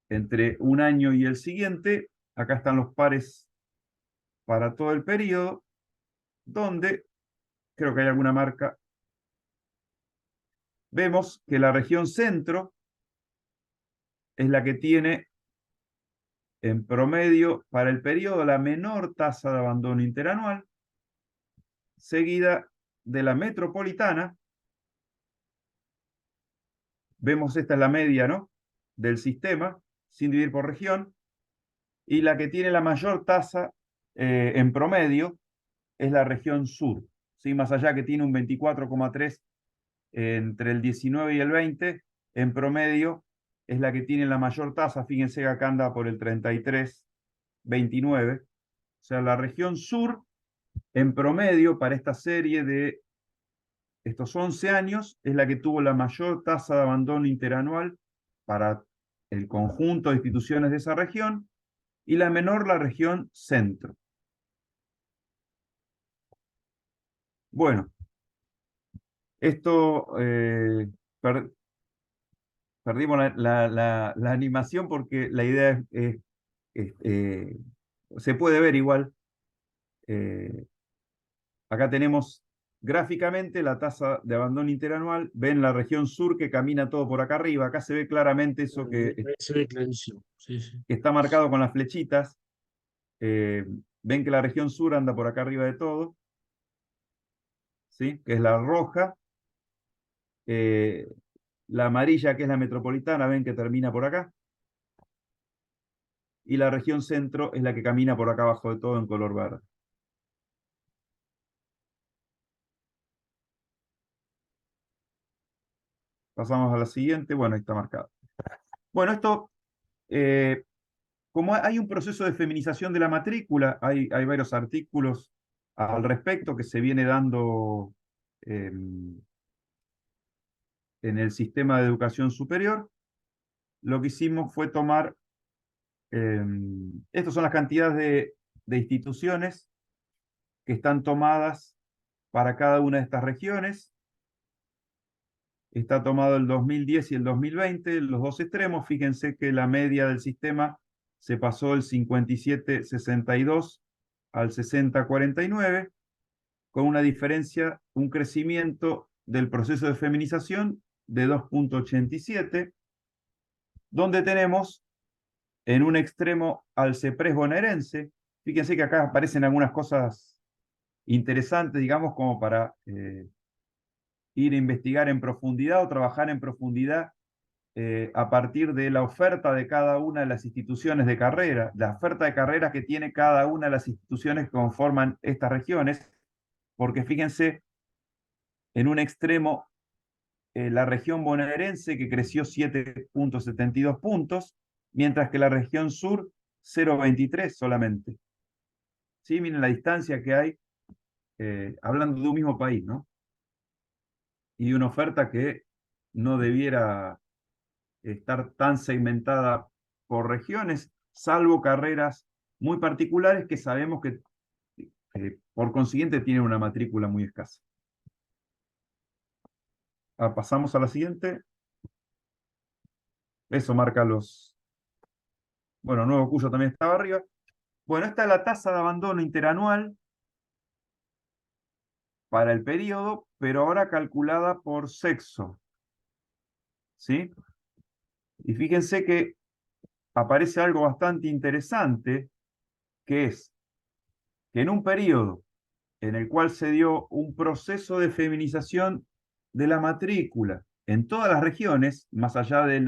entre un año y el siguiente, acá están los pares para todo el periodo, donde, creo que hay alguna marca, vemos que la región centro es la que tiene en promedio para el periodo la menor tasa de abandono interanual, seguida de la metropolitana. Vemos esta es la media, ¿no?, del sistema, sin dividir por región, y la que tiene la mayor tasa en promedio es la región sur, ¿sí? Más allá que tiene un 24,3 entre el 19 y el 20, en promedio es la que tiene la mayor tasa. Fíjense que acá anda por el 33,29. O sea, la región sur, en promedio, para esta serie de estos 11 años, es la que tuvo la mayor tasa de abandono interanual para el conjunto de instituciones de esa región, y la menor la región centro. Bueno, esto perdimos la animación porque la idea se puede ver igual. Acá tenemos gráficamente la tasa de abandono interanual. Ven la región sur que camina todo por acá arriba. Acá se ve claramente eso Se ve clarísimo. Sí, sí. que está marcado con las flechitas. Ven que la región sur anda por acá arriba de todo, ¿sí?, que es la roja. La amarilla, que es la metropolitana, ven que termina por acá. Y la región centro es la que camina por acá abajo de todo en color verde. Pasamos a la siguiente. Bueno, ahí está marcado. Bueno, esto, como hay un proceso de feminización de la matrícula, hay varios artículos al respecto que se viene dando en el sistema de educación superior. Lo que hicimos fue tomar, estas son las cantidades de instituciones que están tomadas para cada una de estas regiones. Está tomado el 2010 y el 2020, los dos extremos. Fíjense que la media del sistema se pasó del 57,62 al 60,49, con una diferencia, un crecimiento del proceso de feminización de 2,87, donde tenemos en un extremo al CEPRES bonaerense. Fíjense que acá aparecen algunas cosas interesantes, digamos, como para ir a investigar en profundidad o trabajar en profundidad a partir de la oferta de cada una de las instituciones de carrera, la oferta de carreras que tiene cada una de las instituciones que conforman estas regiones, porque fíjense, en un extremo, la región bonaerense, que creció 7,72 puntos, mientras que la región sur, 0,23 solamente. ¿Sí? Miren la distancia que hay, hablando de un mismo país, ¿no? Y una oferta que no debiera estar tan segmentada por regiones, salvo carreras muy particulares que sabemos que por consiguiente tienen una matrícula muy escasa. Pasamos a la siguiente. Eso marca los... Bueno, Nuevo Cuyo también estaba arriba. Bueno, esta es la tasa de abandono interanual para el periodo, pero ahora calculada por sexo. ¿Sí? Y fíjense que aparece algo bastante interesante, que es que en un periodo en el cual se dio un proceso de feminización de la matrícula en todas las regiones, más allá de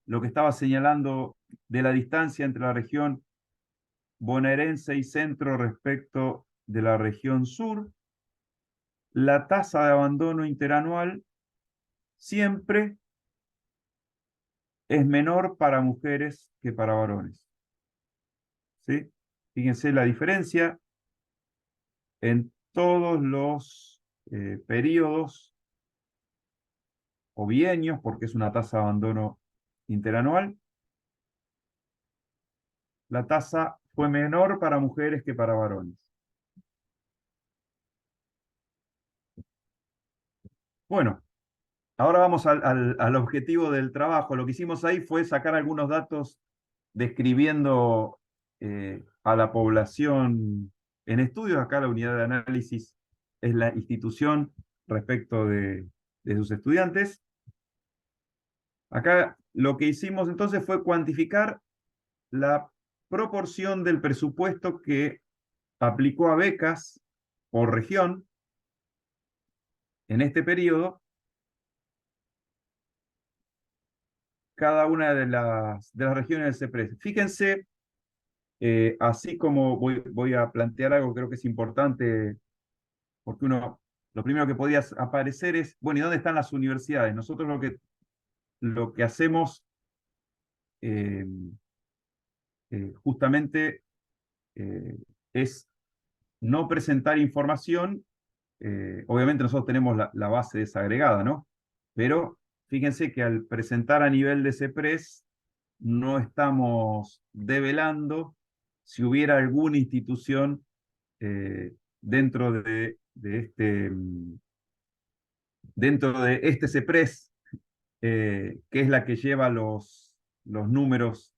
lo que estaba señalando de la distancia entre la región bonaerense y centro respecto de la región sur, la tasa de abandono interanual siempre es menor para mujeres que para varones. ¿Sí? Fíjense la diferencia en todos los periodos o bienios, porque es una tasa de abandono interanual. La tasa fue menor para mujeres que para varones. Bueno, ahora vamos al objetivo del trabajo. Lo que hicimos ahí fue sacar algunos datos describiendo a la población en estudios. Acá la unidad de análisis es la institución respecto de sus estudiantes. Acá lo que hicimos entonces fue cuantificar la proporción del presupuesto que aplicó a becas por región en este periodo, cada una de las regiones del CEPRES. Fíjense, así como voy a plantear algo que creo que es importante, porque lo primero que podía aparecer es, bueno, ¿y dónde están las universidades? Nosotros lo que hacemos eh, justamente es no presentar información. Obviamente nosotros tenemos la base desagregada, ¿no? Pero fíjense que al presentar a nivel de CEPRES no estamos develando si hubiera alguna institución dentro de este CEPRES, que es la que lleva los números,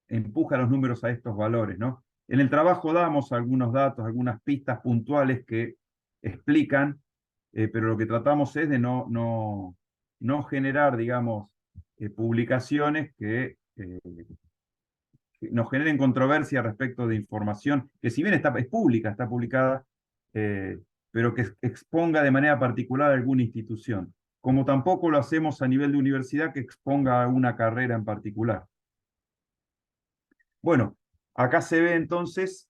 empuja los números a estos valores, ¿no? En el trabajo damos algunos datos, algunas pistas puntuales que explican, pero lo que tratamos es de no generar, digamos, publicaciones que nos generen controversia respecto de información que si bien es pública, está publicada, pero que exponga de manera particular a alguna institución, como tampoco lo hacemos a nivel de universidad que exponga a una carrera en particular. Bueno, acá se ve entonces,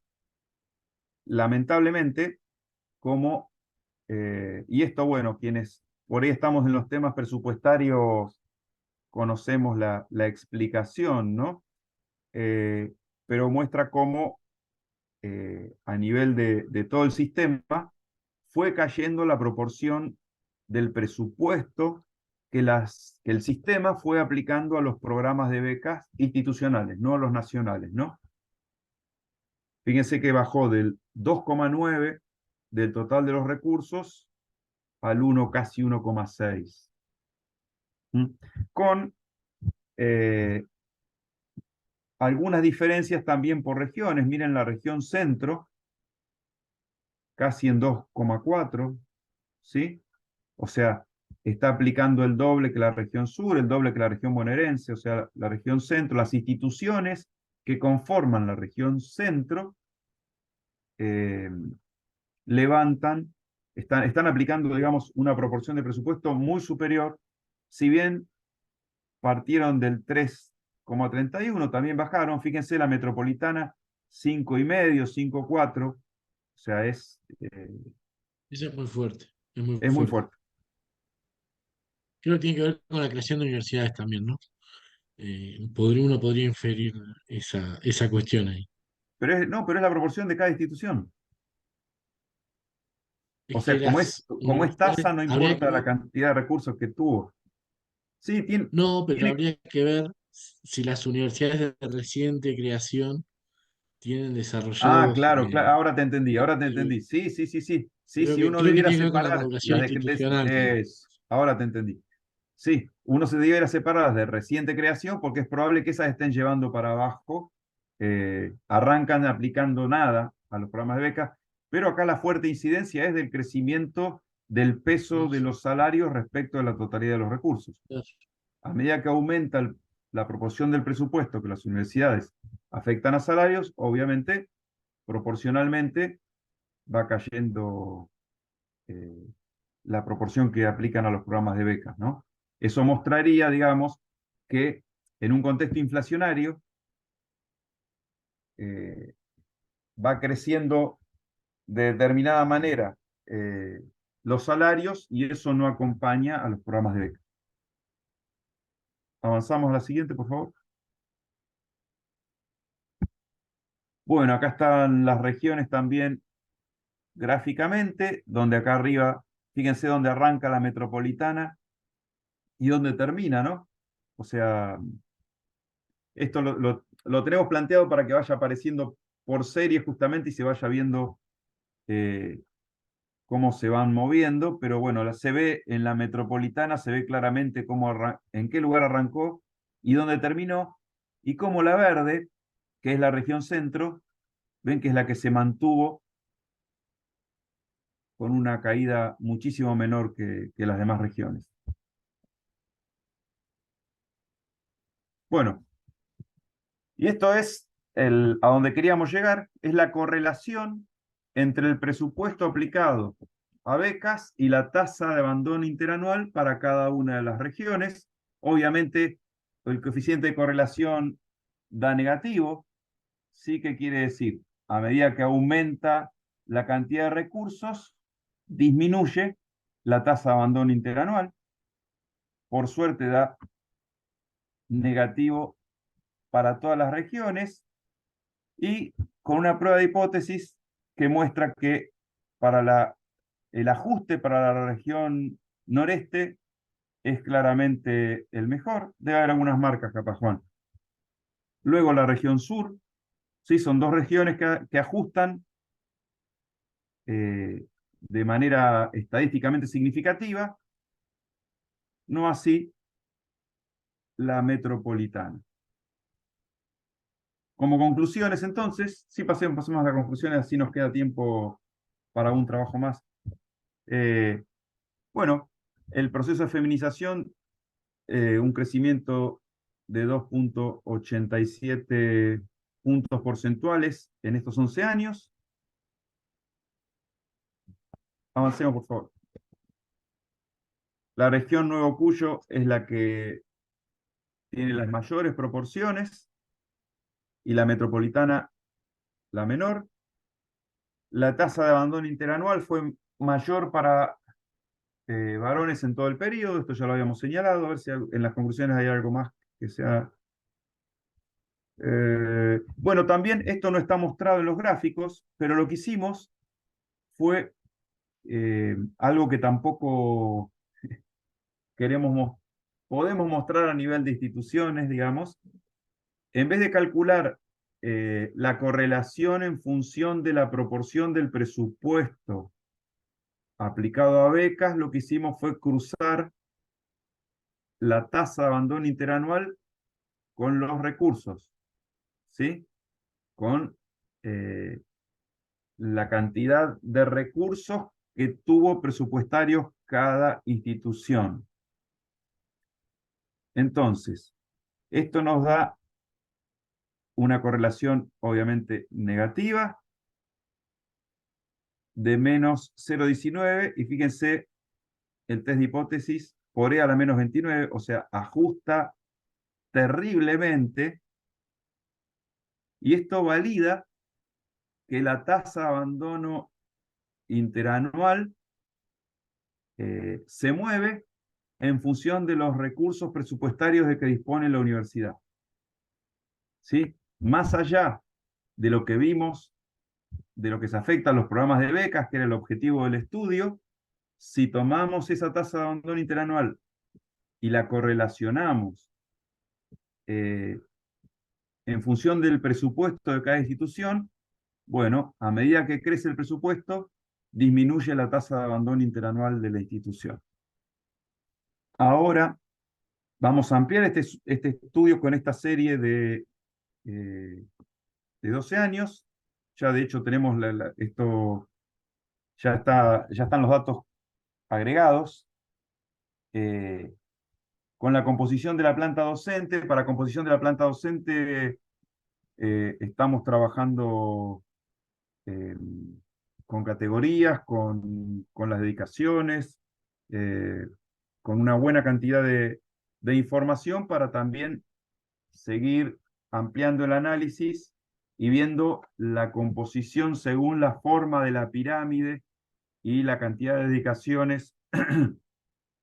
lamentablemente, como, y esto, bueno, quienes por ahí estamos en los temas presupuestarios, conocemos la explicación, ¿no? Pero muestra cómo a nivel de todo el sistema fue cayendo la proporción del presupuesto que el sistema fue aplicando a los programas de becas institucionales, no a los nacionales, ¿no? Fíjense que bajó del 2,9 del total de los recursos al 1, casi 1,6. Con algunas diferencias también por regiones. Miren la región centro, casi en 2,4, ¿sí? O sea, está aplicando el doble que la región sur, el doble que la región bonaerense, o sea, la región centro, las instituciones que conforman la región centro, están aplicando, digamos, una proporción de presupuesto muy superior, si bien partieron del 3,31, también bajaron, fíjense, la metropolitana 5,5, 5,4, o sea, Eso es muy fuerte, es muy es muy fuerte. fuerte. Creo que tiene que ver con la creación de universidades también, ¿no? Uno podría inferir esa cuestión ahí. No, pero es la proporción de cada institución. O Es que sea, las como es universidades, tasa, no habría que importa la ver, cantidad de recursos que tuvo. Sí, no, pero tiene. habría que ver si las universidades de reciente creación tienen Ah, desarrollados, claro, claro, ahora te entendí, ahora te entendí. Sí, sí, sí, sí. Sí, si uno creo que debiera tiene que ver con la separar maduración las institucional también. ahora te entendí. Sí, uno se debiera separar las de reciente creación porque es probable que esas estén llevando para abajo, arrancan aplicando nada a los programas de becas, pero acá la fuerte incidencia es del crecimiento del peso de los salarios respecto a la totalidad de los recursos. A medida que aumenta la proporción del presupuesto que las universidades afectan a salarios, obviamente, proporcionalmente va cayendo eh, la proporción que aplican a los programas de becas, ¿no? Eso mostraría, digamos, que en un contexto inflacionario eh, va creciendo de determinada manera los salarios y eso no acompaña a los programas de becas. Avanzamos a la siguiente, por favor. Bueno, acá están las regiones también gráficamente, donde acá arriba, fíjense dónde arranca la metropolitana y dónde termina, ¿no? O sea, esto lo tenemos planteado para que vaya apareciendo por serie justamente y se vaya viendo eh, cómo se van moviendo, pero bueno, se ve en la metropolitana, se ve claramente en qué lugar arrancó y dónde terminó, y cómo la verde, que es la región centro, ven que es la que se mantuvo con una caída muchísimo menor que las demás regiones. Bueno, y esto es a donde queríamos llegar, es la correlación entre el presupuesto aplicado a becas y la tasa de abandono interanual para cada una de las regiones. Obviamente, el coeficiente de correlación da negativo. ¿Sí? ¿Qué quiere decir? A medida que aumenta la cantidad de recursos, disminuye la tasa de abandono interanual. Por suerte da negativo para todas las regiones y con una prueba de hipótesis que muestra que para el ajuste para la región noreste es claramente el mejor. Debe haber algunas marcas, capaz, Juan. Luego la región sur, ¿sí? Son dos regiones que ajustan de manera estadísticamente significativa, no así la metropolitana. Como conclusiones, entonces, sí pasemos a las conclusiones, así nos queda tiempo para un trabajo más. Bueno, el proceso de feminización, un crecimiento de 2,87 puntos porcentuales en estos 11 años. Avancemos, por favor. La región Nuevo Cuyo es la que tiene las mayores proporciones y la metropolitana la menor. La tasa de abandono interanual fue mayor para varones en todo el periodo, esto ya lo habíamos señalado, a ver si en las conclusiones hay algo más que sea... bueno, también esto no está mostrado en los gráficos, pero lo que hicimos fue algo que tampoco podemos mostrar a nivel de instituciones, digamos. En vez de calcular la correlación en función de la proporción del presupuesto aplicado a becas, lo que hicimos fue cruzar la tasa de abandono interanual con los recursos, ¿sí? Con la cantidad de recursos que tuvo presupuestarios cada institución. Entonces, esto nos da una correlación obviamente negativa de menos 0,19 y fíjense el test de hipótesis por E a la menos 29, o sea, ajusta terriblemente y esto valida que la tasa de abandono interanual se mueve en función de los recursos presupuestarios de que dispone la universidad. ¿Sí? Más allá de lo que vimos, de lo que se afecta a los programas de becas, que era el objetivo del estudio, si tomamos esa tasa de abandono interanual y la correlacionamos en función del presupuesto de cada institución, bueno, a medida que crece el presupuesto, disminuye la tasa de abandono interanual de la institución. Ahora vamos a ampliar este estudio con esta serie de 12 años. Ya de hecho tenemos esto, ya están los datos agregados. Con la composición de la planta docente, para composición de la planta docente estamos trabajando con categorías, con las dedicaciones, con una buena cantidad de información para también seguir ampliando el análisis y viendo la composición según la forma de la pirámide y la cantidad de dedicaciones,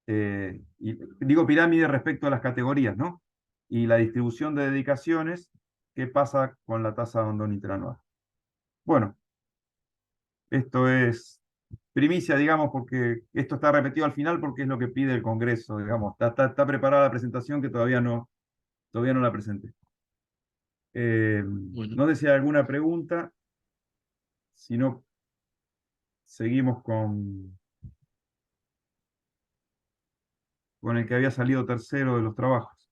y digo pirámide respecto a las categorías, ¿no? Y la distribución de dedicaciones, ¿qué pasa con la tasa de abandono interanual? Bueno, esto es primicia, digamos, porque esto está repetido al final porque es lo que pide el Congreso, digamos. Está preparada la presentación que todavía no la presenté. Bueno, No sé si hay alguna pregunta, si no, seguimos con el que había salido tercero de los trabajos.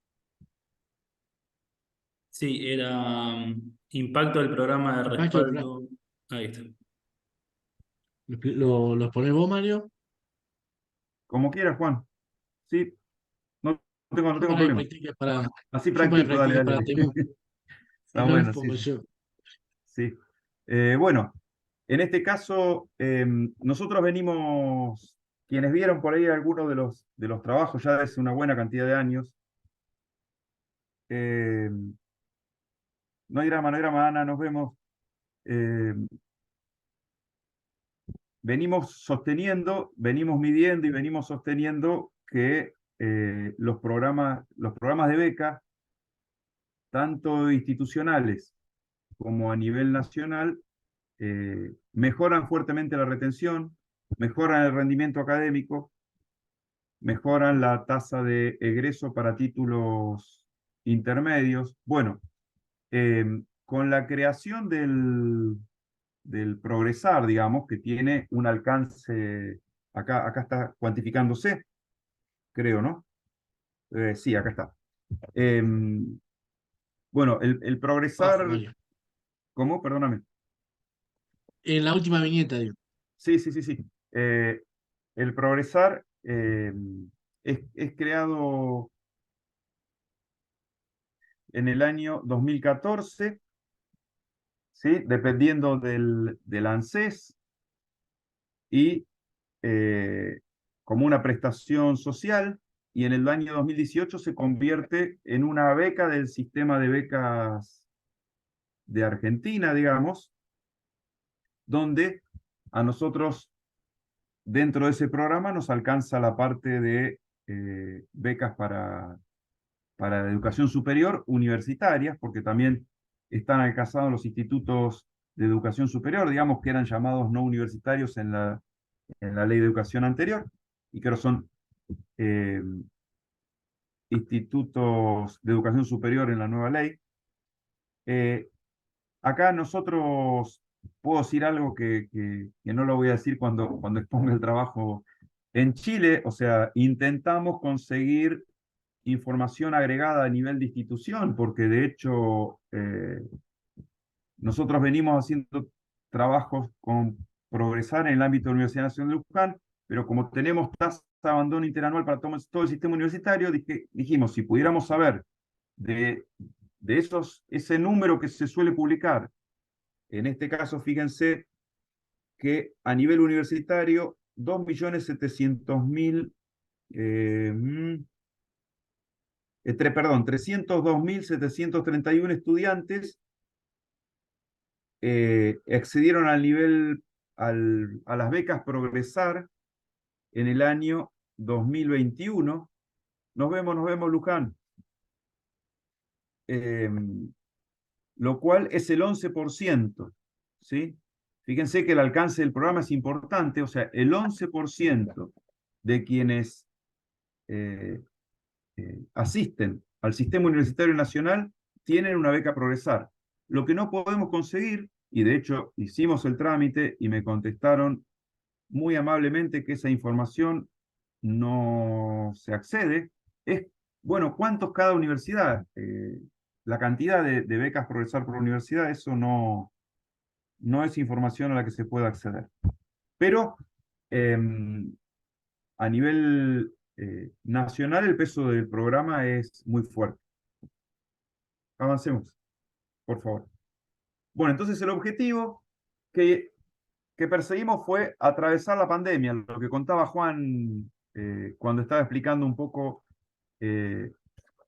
Sí, era impacto del programa de impacto del programa. respaldo. Ahí está. ¿Lo exponés vos, Mario? Como quieras, Juan. Sí, no tengo Yo para que problema. practique para, Así yo para que practico, dale, practique para dale. Temu. Está No, un bueno, sí, poco sí. yo. Sí. Bueno, en este caso, nosotros venimos, quienes vieron por ahí algunos de los trabajos ya desde una buena cantidad de años, eh, no hay drama, Ana, nos vemos. eh, Venimos sosteniendo, venimos midiendo y venimos sosteniendo que los programas de beca, tanto institucionales como a nivel nacional, mejoran fuertemente la retención, mejoran el rendimiento académico, mejoran la tasa de egreso para títulos intermedios. Bueno, con la creación del Progresar, digamos, que tiene un alcance, acá está cuantificándose, creo, ¿no? Sí, acá está. Bueno, el Abajo, Progresar, Mario. ¿cómo? Perdóname. En la última viñeta, digo. Sí, sí, sí, sí. El Progresar es creado en el año 2014, ¿sí? Dependiendo del ANSES y como una prestación social, y en el año 2018 se convierte en una beca del sistema de becas de Argentina, digamos, donde a nosotros dentro de ese programa nos alcanza la parte de becas para educación superior universitarias, porque también están alcanzados los institutos de educación superior, digamos que eran llamados no universitarios en la ley de educación anterior, y que ahora son eh, institutos de educación superior en la nueva ley. Acá nosotros, puedo decir algo que no lo voy a decir cuando exponga el trabajo en Chile, o sea, intentamos conseguir información agregada a nivel de institución, porque de hecho nosotros venimos haciendo trabajos con Progresar en el ámbito de la Universidad Nacional de Luján, pero como tenemos tasa de abandono interanual para todo el sistema universitario, dijimos, si pudiéramos saber de, ese número que se suele publicar, en este caso, fíjense que a nivel universitario, 2.700.000, perdón, 302.731 estudiantes accedieron al nivel, a las becas Progresar en el año 2021. Nos vemos, Luján. Lo cual es el 11%, ¿sí? Fíjense que el alcance del programa es importante, o sea, el 11% de quienes asisten al sistema universitario nacional tienen una beca Progresar. Lo que no podemos conseguir, y de hecho hicimos el trámite y me contestaron muy amablemente que esa información no se accede, es, bueno, ¿cuántos cada universidad? La cantidad de becas Progresar por universidad, eso no es información a la que se pueda acceder. Pero a nivel nacional el peso del programa es muy fuerte. Avancemos, por favor. Bueno, entonces el objetivo que perseguimos fue atravesar la pandemia, lo que contaba Juan cuando estaba explicando un poco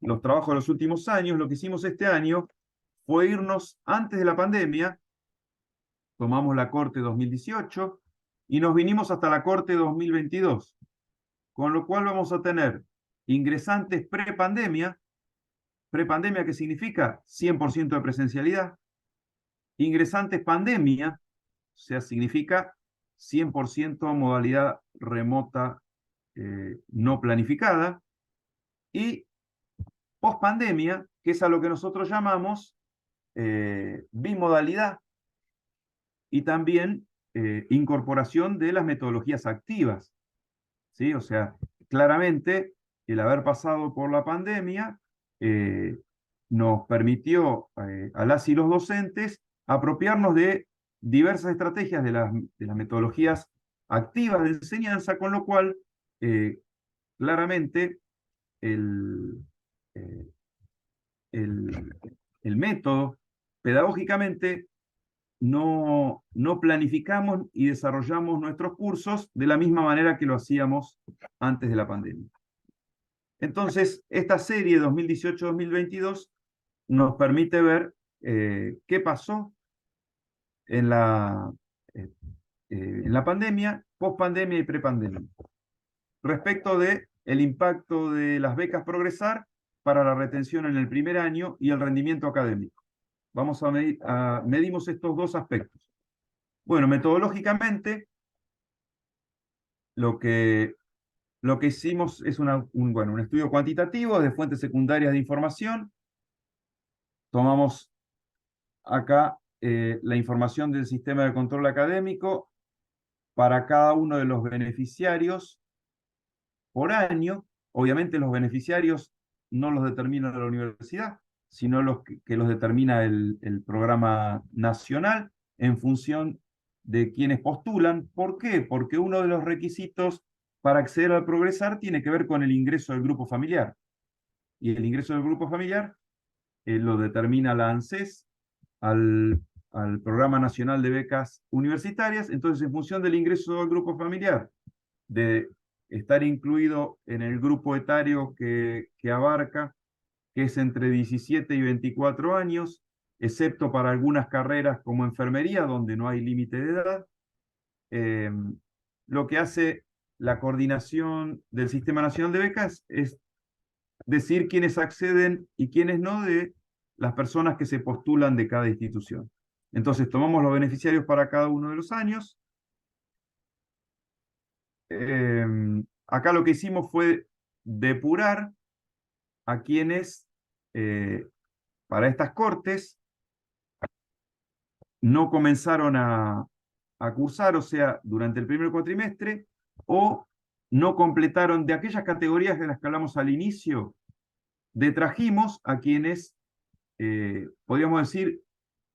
los trabajos de los últimos años. Lo que hicimos este año fue irnos antes de la pandemia, tomamos la Corte 2018 y nos vinimos hasta la Corte 2022, con lo cual vamos a tener ingresantes prepandemia. ¿Prepandemia qué significa? 100% de presencialidad. Ingresantes pandemia, o sea, significa 100% modalidad remota no planificada. Y pospandemia, que es a lo que nosotros llamamos bimodalidad, y también incorporación de las metodologías activas, ¿sí? O sea, claramente el haber pasado por la pandemia nos permitió a las y los docentes apropiarnos de diversas estrategias de las metodologías activas de enseñanza, con lo cual claramente el, eh, el, el método pedagógicamente no planificamos y desarrollamos nuestros cursos de la misma manera que lo hacíamos antes de la pandemia. Entonces, esta serie 2018-2022 nos permite ver qué pasó en la pandemia, post-pandemia y pre-pandemia, respecto de el impacto de las becas Progresar para la retención en el primer año y el rendimiento académico. Vamos a medir, medimos estos dos aspectos. Bueno, metodológicamente, lo que hicimos es un estudio cuantitativo de fuentes secundarias de información. Tomamos acá la información del sistema de control académico para cada uno de los beneficiarios por año. Obviamente los beneficiarios no los determina la universidad, sino los que los determina el programa nacional en función de quienes postulan. ¿Por qué? Porque uno de los requisitos para acceder al Progresar tiene que ver con el ingreso del grupo familiar. Y el ingreso del grupo familiar lo determina la ANSES al Programa Nacional de Becas Universitarias. Entonces, en función del ingreso del grupo familiar, de estar incluido en el grupo etario que abarca, que es entre 17 y 24 años, excepto para algunas carreras como enfermería, donde no hay límite de edad. Lo que hace la coordinación del Sistema Nacional de Becas es decir quiénes acceden y quiénes no de las personas que se postulan de cada institución. Entonces, tomamos los beneficiarios para cada uno de los años. Acá lo que hicimos fue depurar a quienes para estas cortes no comenzaron a cursar, o sea, durante el primer cuatrimestre, o no completaron de aquellas categorías de las que hablamos al inicio. Detrajimos a quienes, podríamos decir,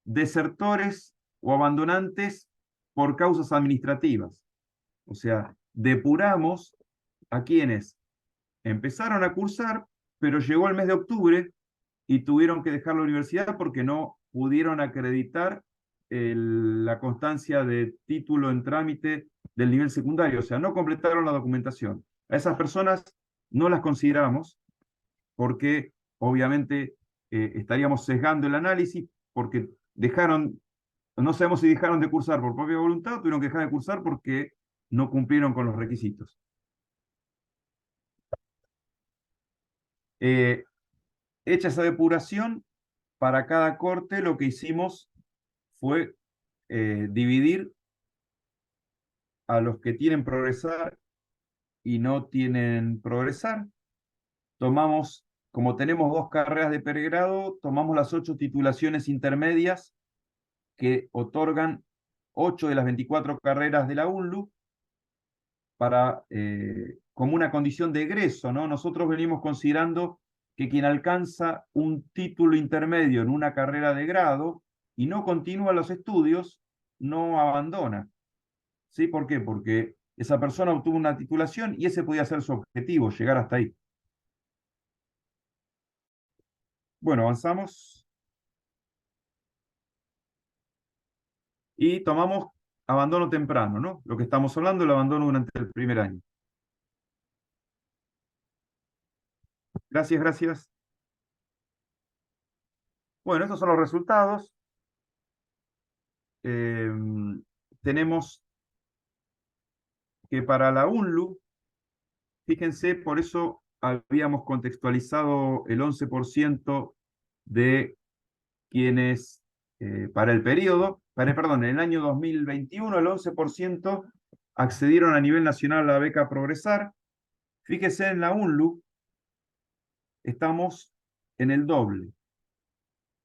desertores o abandonantes por causas administrativas. O sea, depuramos a quienes empezaron a cursar, pero llegó el mes de octubre y tuvieron que dejar la universidad porque no pudieron acreditar la constancia de título en trámite del nivel secundario, o sea, no completaron la documentación. A esas personas no las consideramos porque obviamente estaríamos sesgando el análisis porque no sabemos si dejaron de cursar por propia voluntad o tuvieron que dejar de cursar porque no cumplieron con los requisitos. Hecha esa depuración, para cada corte lo que hicimos fue dividir a los que tienen Progresar y no tienen Progresar. Tomamos, como tenemos 2 carreras de pregrado, tomamos las 8 titulaciones intermedias que otorgan 8 de las 24 carreras de la UNLU para, como una condición de egreso, ¿no? Nosotros venimos considerando que quien alcanza un título intermedio en una carrera de grado y no continúa los estudios, no abandona. ¿Sí? ¿Por qué? Porque esa persona obtuvo una titulación y ese podía ser su objetivo, llegar hasta ahí. Bueno, avanzamos. Y tomamos abandono temprano, ¿no? Lo que estamos hablando, el abandono durante el primer año. Gracias, gracias. Bueno, estos son los resultados. Tenemos que para la UNLU, fíjense, por eso habíamos contextualizado el 11% de quienes para el periodo, perdón, en el año 2021 el 11% accedieron a nivel nacional a la beca Progresar. Fíjese en la UNLU, estamos en el doble.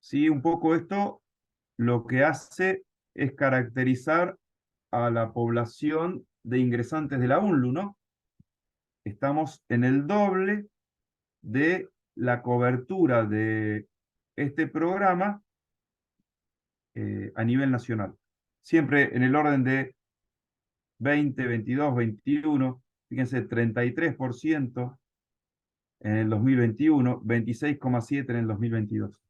¿Sí? Un poco esto lo que hace es caracterizar a la población de ingresantes de la UNLU, ¿no? Estamos en el doble de la cobertura de este programa a nivel nacional. Siempre en el orden de 20, 22, 21, fíjense, 33% en el 2021, 26,7% en el 2022.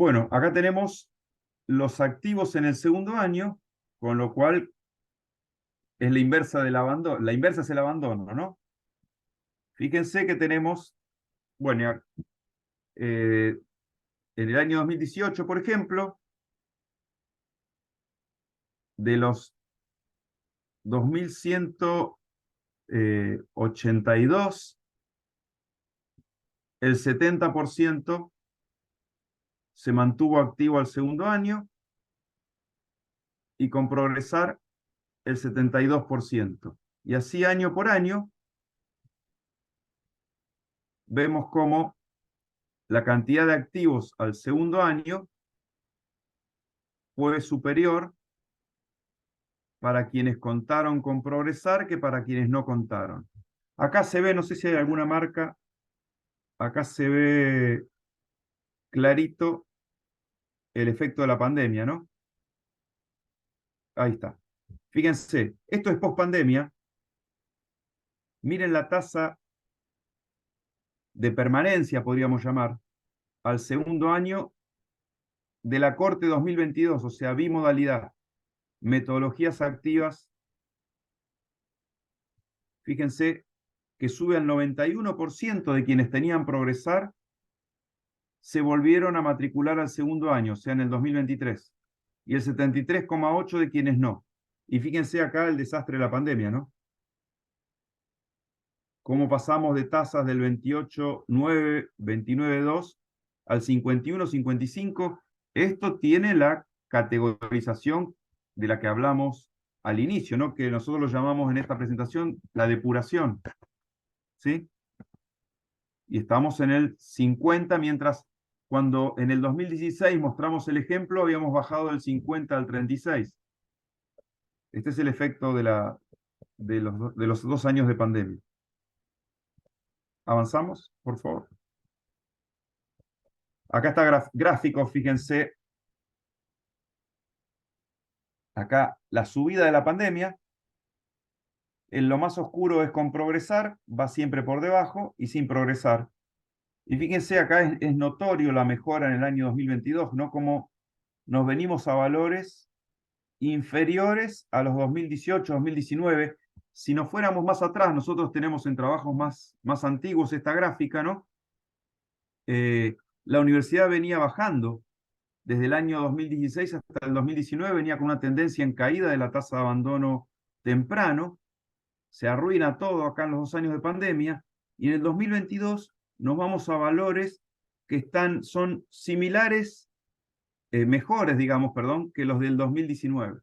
Bueno, acá tenemos los activos en el segundo año, con lo cual es la inversa del abandono. La inversa es el abandono, ¿no? Fíjense que tenemos, bueno, en el año 2018, por ejemplo, de los 2182, el 70% se mantuvo activo al segundo año y con Progresar el 72%. Y así año por año vemos cómo la cantidad de activos al segundo año fue superior para quienes contaron con Progresar que para quienes no contaron. Acá se ve, no sé si hay alguna marca, acá se ve clarito el efecto de la pandemia, ¿no? Ahí está. Fíjense, esto es post-pandemia. Miren la tasa de permanencia, podríamos llamar, al segundo año de la Corte 2022, o sea, bimodalidad, metodologías activas. Fíjense que sube al 91% de quienes tenían Progresar, se volvieron a matricular al segundo año, o sea, en el 2023, y el 73,8% de quienes no. Y fíjense acá el desastre de la pandemia, ¿no? Cómo pasamos de tasas del 28,9, 29,2 al 51, 55. Esto tiene la categorización de la que hablamos al inicio, ¿no? Que nosotros lo llamamos en esta presentación la depuración, ¿sí? Y estamos en el 50, mientras cuando en el 2016 mostramos el ejemplo, habíamos bajado del 50 al 36. Este es el efecto de los 2 años de pandemia. ¿Avanzamos, por favor? Acá está gráfico, fíjense. Acá la subida de la pandemia. En lo más oscuro es con Progresar, va siempre por debajo y sin Progresar. Y fíjense, acá es notorio la mejora en el año 2022, ¿no? Como nos venimos a valores inferiores a los 2018, 2019. Si nos fuéramos más atrás, nosotros tenemos en trabajos más antiguos esta gráfica, ¿no? La universidad venía bajando desde el año 2016 hasta el 2019, venía con una tendencia en caída de la tasa de abandono temprano, se arruina todo acá en los 2 años de pandemia, y en el 2022 nos vamos a valores que son similares, mejores, digamos, perdón, que los del 2019.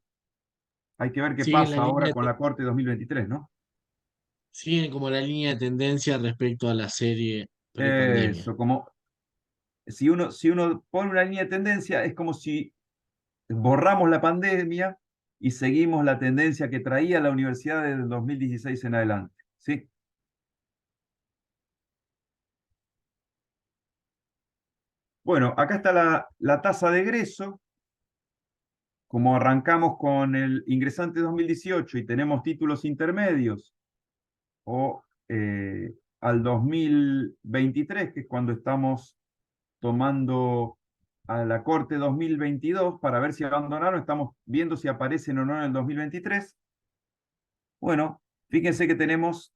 Hay que ver qué Siguen la pasa ahora línea, con la Corte 2023, ¿no? siguen como la línea de tendencia respecto a la serie prepandemia. Eso, como si uno pone una línea de tendencia, es como si borramos la pandemia y seguimos la tendencia que traía la universidad desde el 2016 en adelante, ¿sí? Bueno, acá está la tasa de egreso. Como arrancamos con el ingresante 2018 y tenemos títulos intermedios, o al 2023, que es cuando estamos tomando a la Corte 2022 para ver si abandonaron, estamos viendo si aparecen o no en el 2023. Bueno, fíjense que tenemos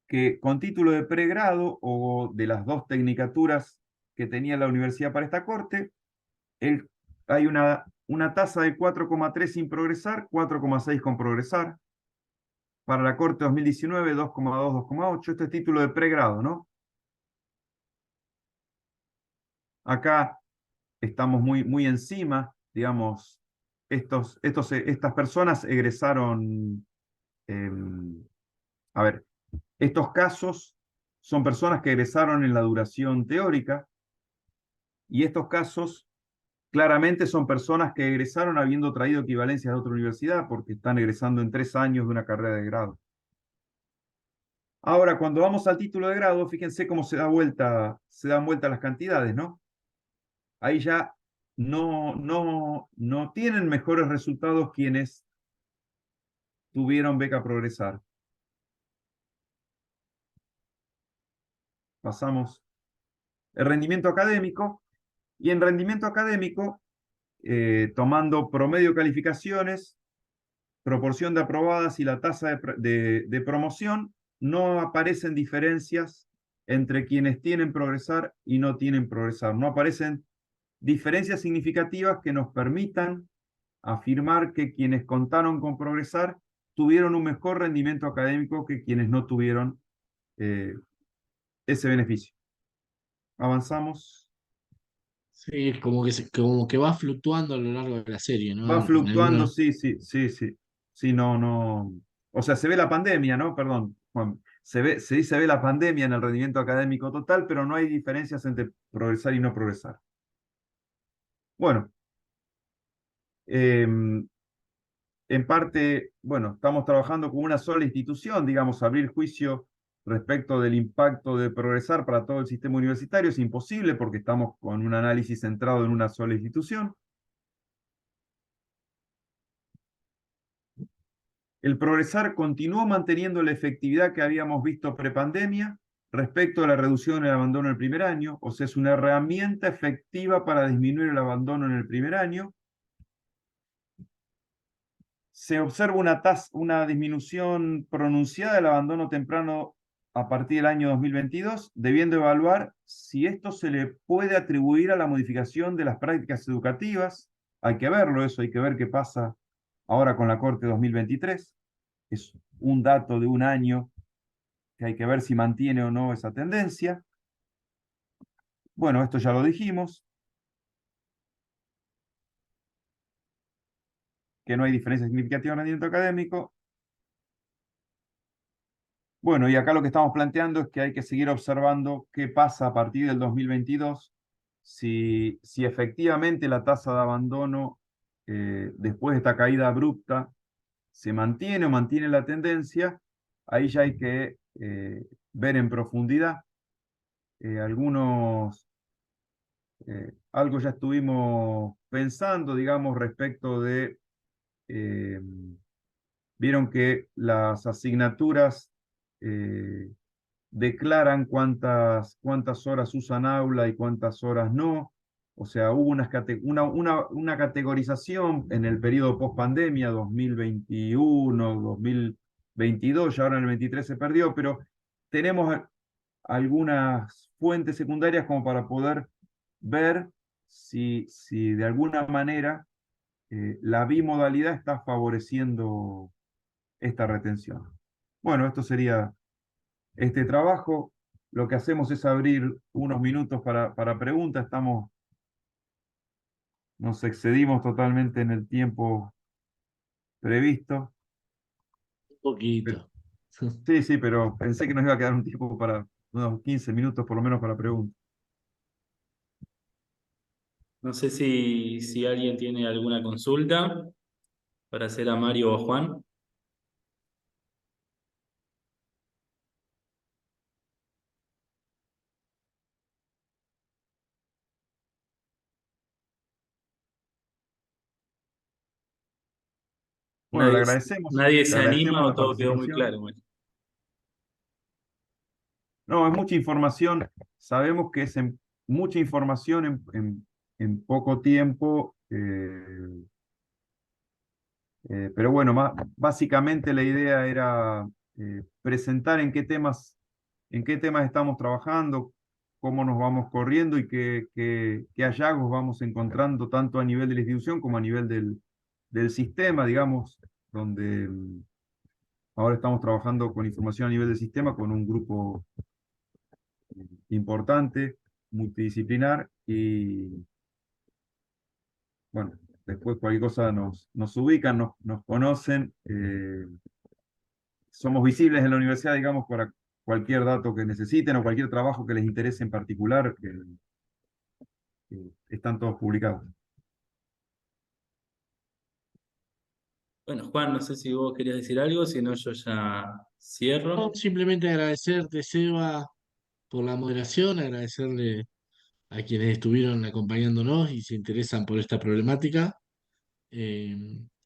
que con título de pregrado o de las 2 tecnicaturas que tenía la universidad para esta Corte, hay una tasa de 4,3 sin Progresar, 4,6 con Progresar. Para la Corte 2019, 2,2, 2,8. Este es título de pregrado, ¿no? Acá estamos muy encima, digamos, estas personas egresaron, a ver, estos casos son personas que egresaron en la duración teórica, y estos casos claramente son personas que egresaron habiendo traído equivalencias de otra universidad, porque están egresando en 3 años de una carrera de grado. Ahora, cuando vamos al título de grado, fíjense cómo se dan vuelta las cantidades, ¿no? Ahí ya no tienen mejores resultados quienes tuvieron beca Progresar. Pasamos. El rendimiento académico, Y en rendimiento académico, tomando promedio de calificaciones, proporción de aprobadas y la tasa de promoción, no aparecen diferencias entre quienes tienen progresar y no tienen progresar. No aparecen diferencias significativas que nos permitan afirmar que quienes contaron con progresar tuvieron un mejor rendimiento académico que quienes no tuvieron ese beneficio. Avanzamos. Sí, como que va fluctuando a lo largo de la serie, ¿no? Va En fluctuando, alguna, sí, sí, sí, sí. Sí, no, no. O sea, se ve la pandemia, ¿no? Perdón, Juan. Se ve la pandemia en el rendimiento académico total, pero no hay diferencias entre progresar y no progresar. Bueno, em, en parte, bueno, estamos trabajando con una sola institución, digamos, abrir juicio respecto del impacto de progresar para todo el sistema universitario es imposible porque estamos con un análisis centrado en una sola institución. El progresar continuó manteniendo la efectividad que habíamos visto prepandemia respecto a la reducción del abandono en el primer año, o sea, es una herramienta efectiva para disminuir el abandono en el primer año. Se observa una disminución pronunciada del abandono temprano a partir del año 2022, debiendo evaluar si esto se le puede atribuir a la modificación de las prácticas educativas. Hay que verlo, eso hay que ver qué pasa ahora con la Corte 2023. Es un dato de un año que hay que ver si mantiene o no esa tendencia. Bueno, esto ya lo dijimos, que no hay diferencia significativa en el rendimiento académico. Bueno, y acá lo que estamos planteando es que hay que seguir observando qué pasa a partir del 2022, si efectivamente la tasa de abandono después de esta caída abrupta se mantiene o mantiene la tendencia. Ahí ya hay que ver en profundidad algo ya estuvimos pensando, digamos, respecto de, vieron que las asignaturas declaran cuántas horas usan aula y cuántas horas no. O sea, hubo una categorización en el periodo post-pandemia, 2021, 2022, y ahora en el 23 se perdió, pero tenemos algunas fuentes secundarias como para poder ver si de alguna manera la bimodalidad está favoreciendo esta retención. Bueno, esto sería este trabajo. Lo que hacemos es abrir unos minutos para preguntas. Nos excedimos totalmente en el tiempo previsto. un poquito. Pero- sí, sí, pero pensé que nos iba a quedar un tiempo para unos 15 minutos por lo menos para preguntas. No sé si alguien tiene alguna consulta para hacer a Mario o a Juan. Bueno, le Nadie, agradecemos. nadie Le se anima agradecemos o la todo quedó muy participación. claro. Bueno, No, es mucha información. Sabemos que es mucha información en poco tiempo. Pero bueno, básicamente la idea era presentar en qué temas estamos trabajando, cómo nos vamos corriendo y qué hallazgos vamos encontrando tanto a nivel de la institución como a nivel del sistema, digamos, donde ahora estamos trabajando con información a nivel del sistema con un grupo importante, multidisciplinar y bueno, después cualquier cosa nos ubican, nos conocen. Somos visibles en la universidad, digamos, para cualquier dato que necesiten o cualquier trabajo que les interese en particular, que están todos publicados. bueno, Juan, no sé si vos querías decir algo, si no yo ya No, cierro. simplemente agradecerte, Seba, por la moderación, agradecerle a quienes estuvieron acompañándonos y se interesan por esta problemática. Eh,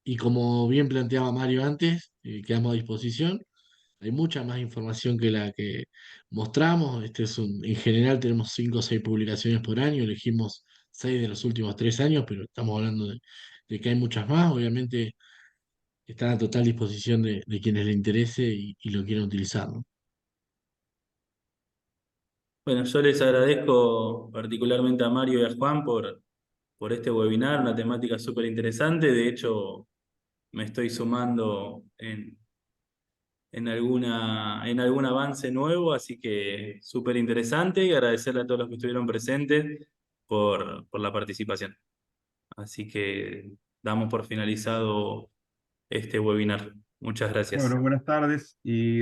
y como bien planteaba Mario antes, quedamos a disposición. Hay mucha más información que la que mostramos. En general tenemos 5 o 6 publicaciones por año, elegimos 6 de los últimos 3 años, pero estamos hablando de que hay muchas más. Obviamente están a total disposición de quienes le interese y lo quieran utilizar, ¿no? Bueno, yo les agradezco particularmente a Mario y a Juan por este webinar, una temática súper interesante. De hecho, me estoy sumando en algún avance nuevo, así que súper interesante y agradecerle a todos los que estuvieron presentes por la participación. Así que damos por finalizado este webinar. Muchas gracias. Bueno, buenas tardes y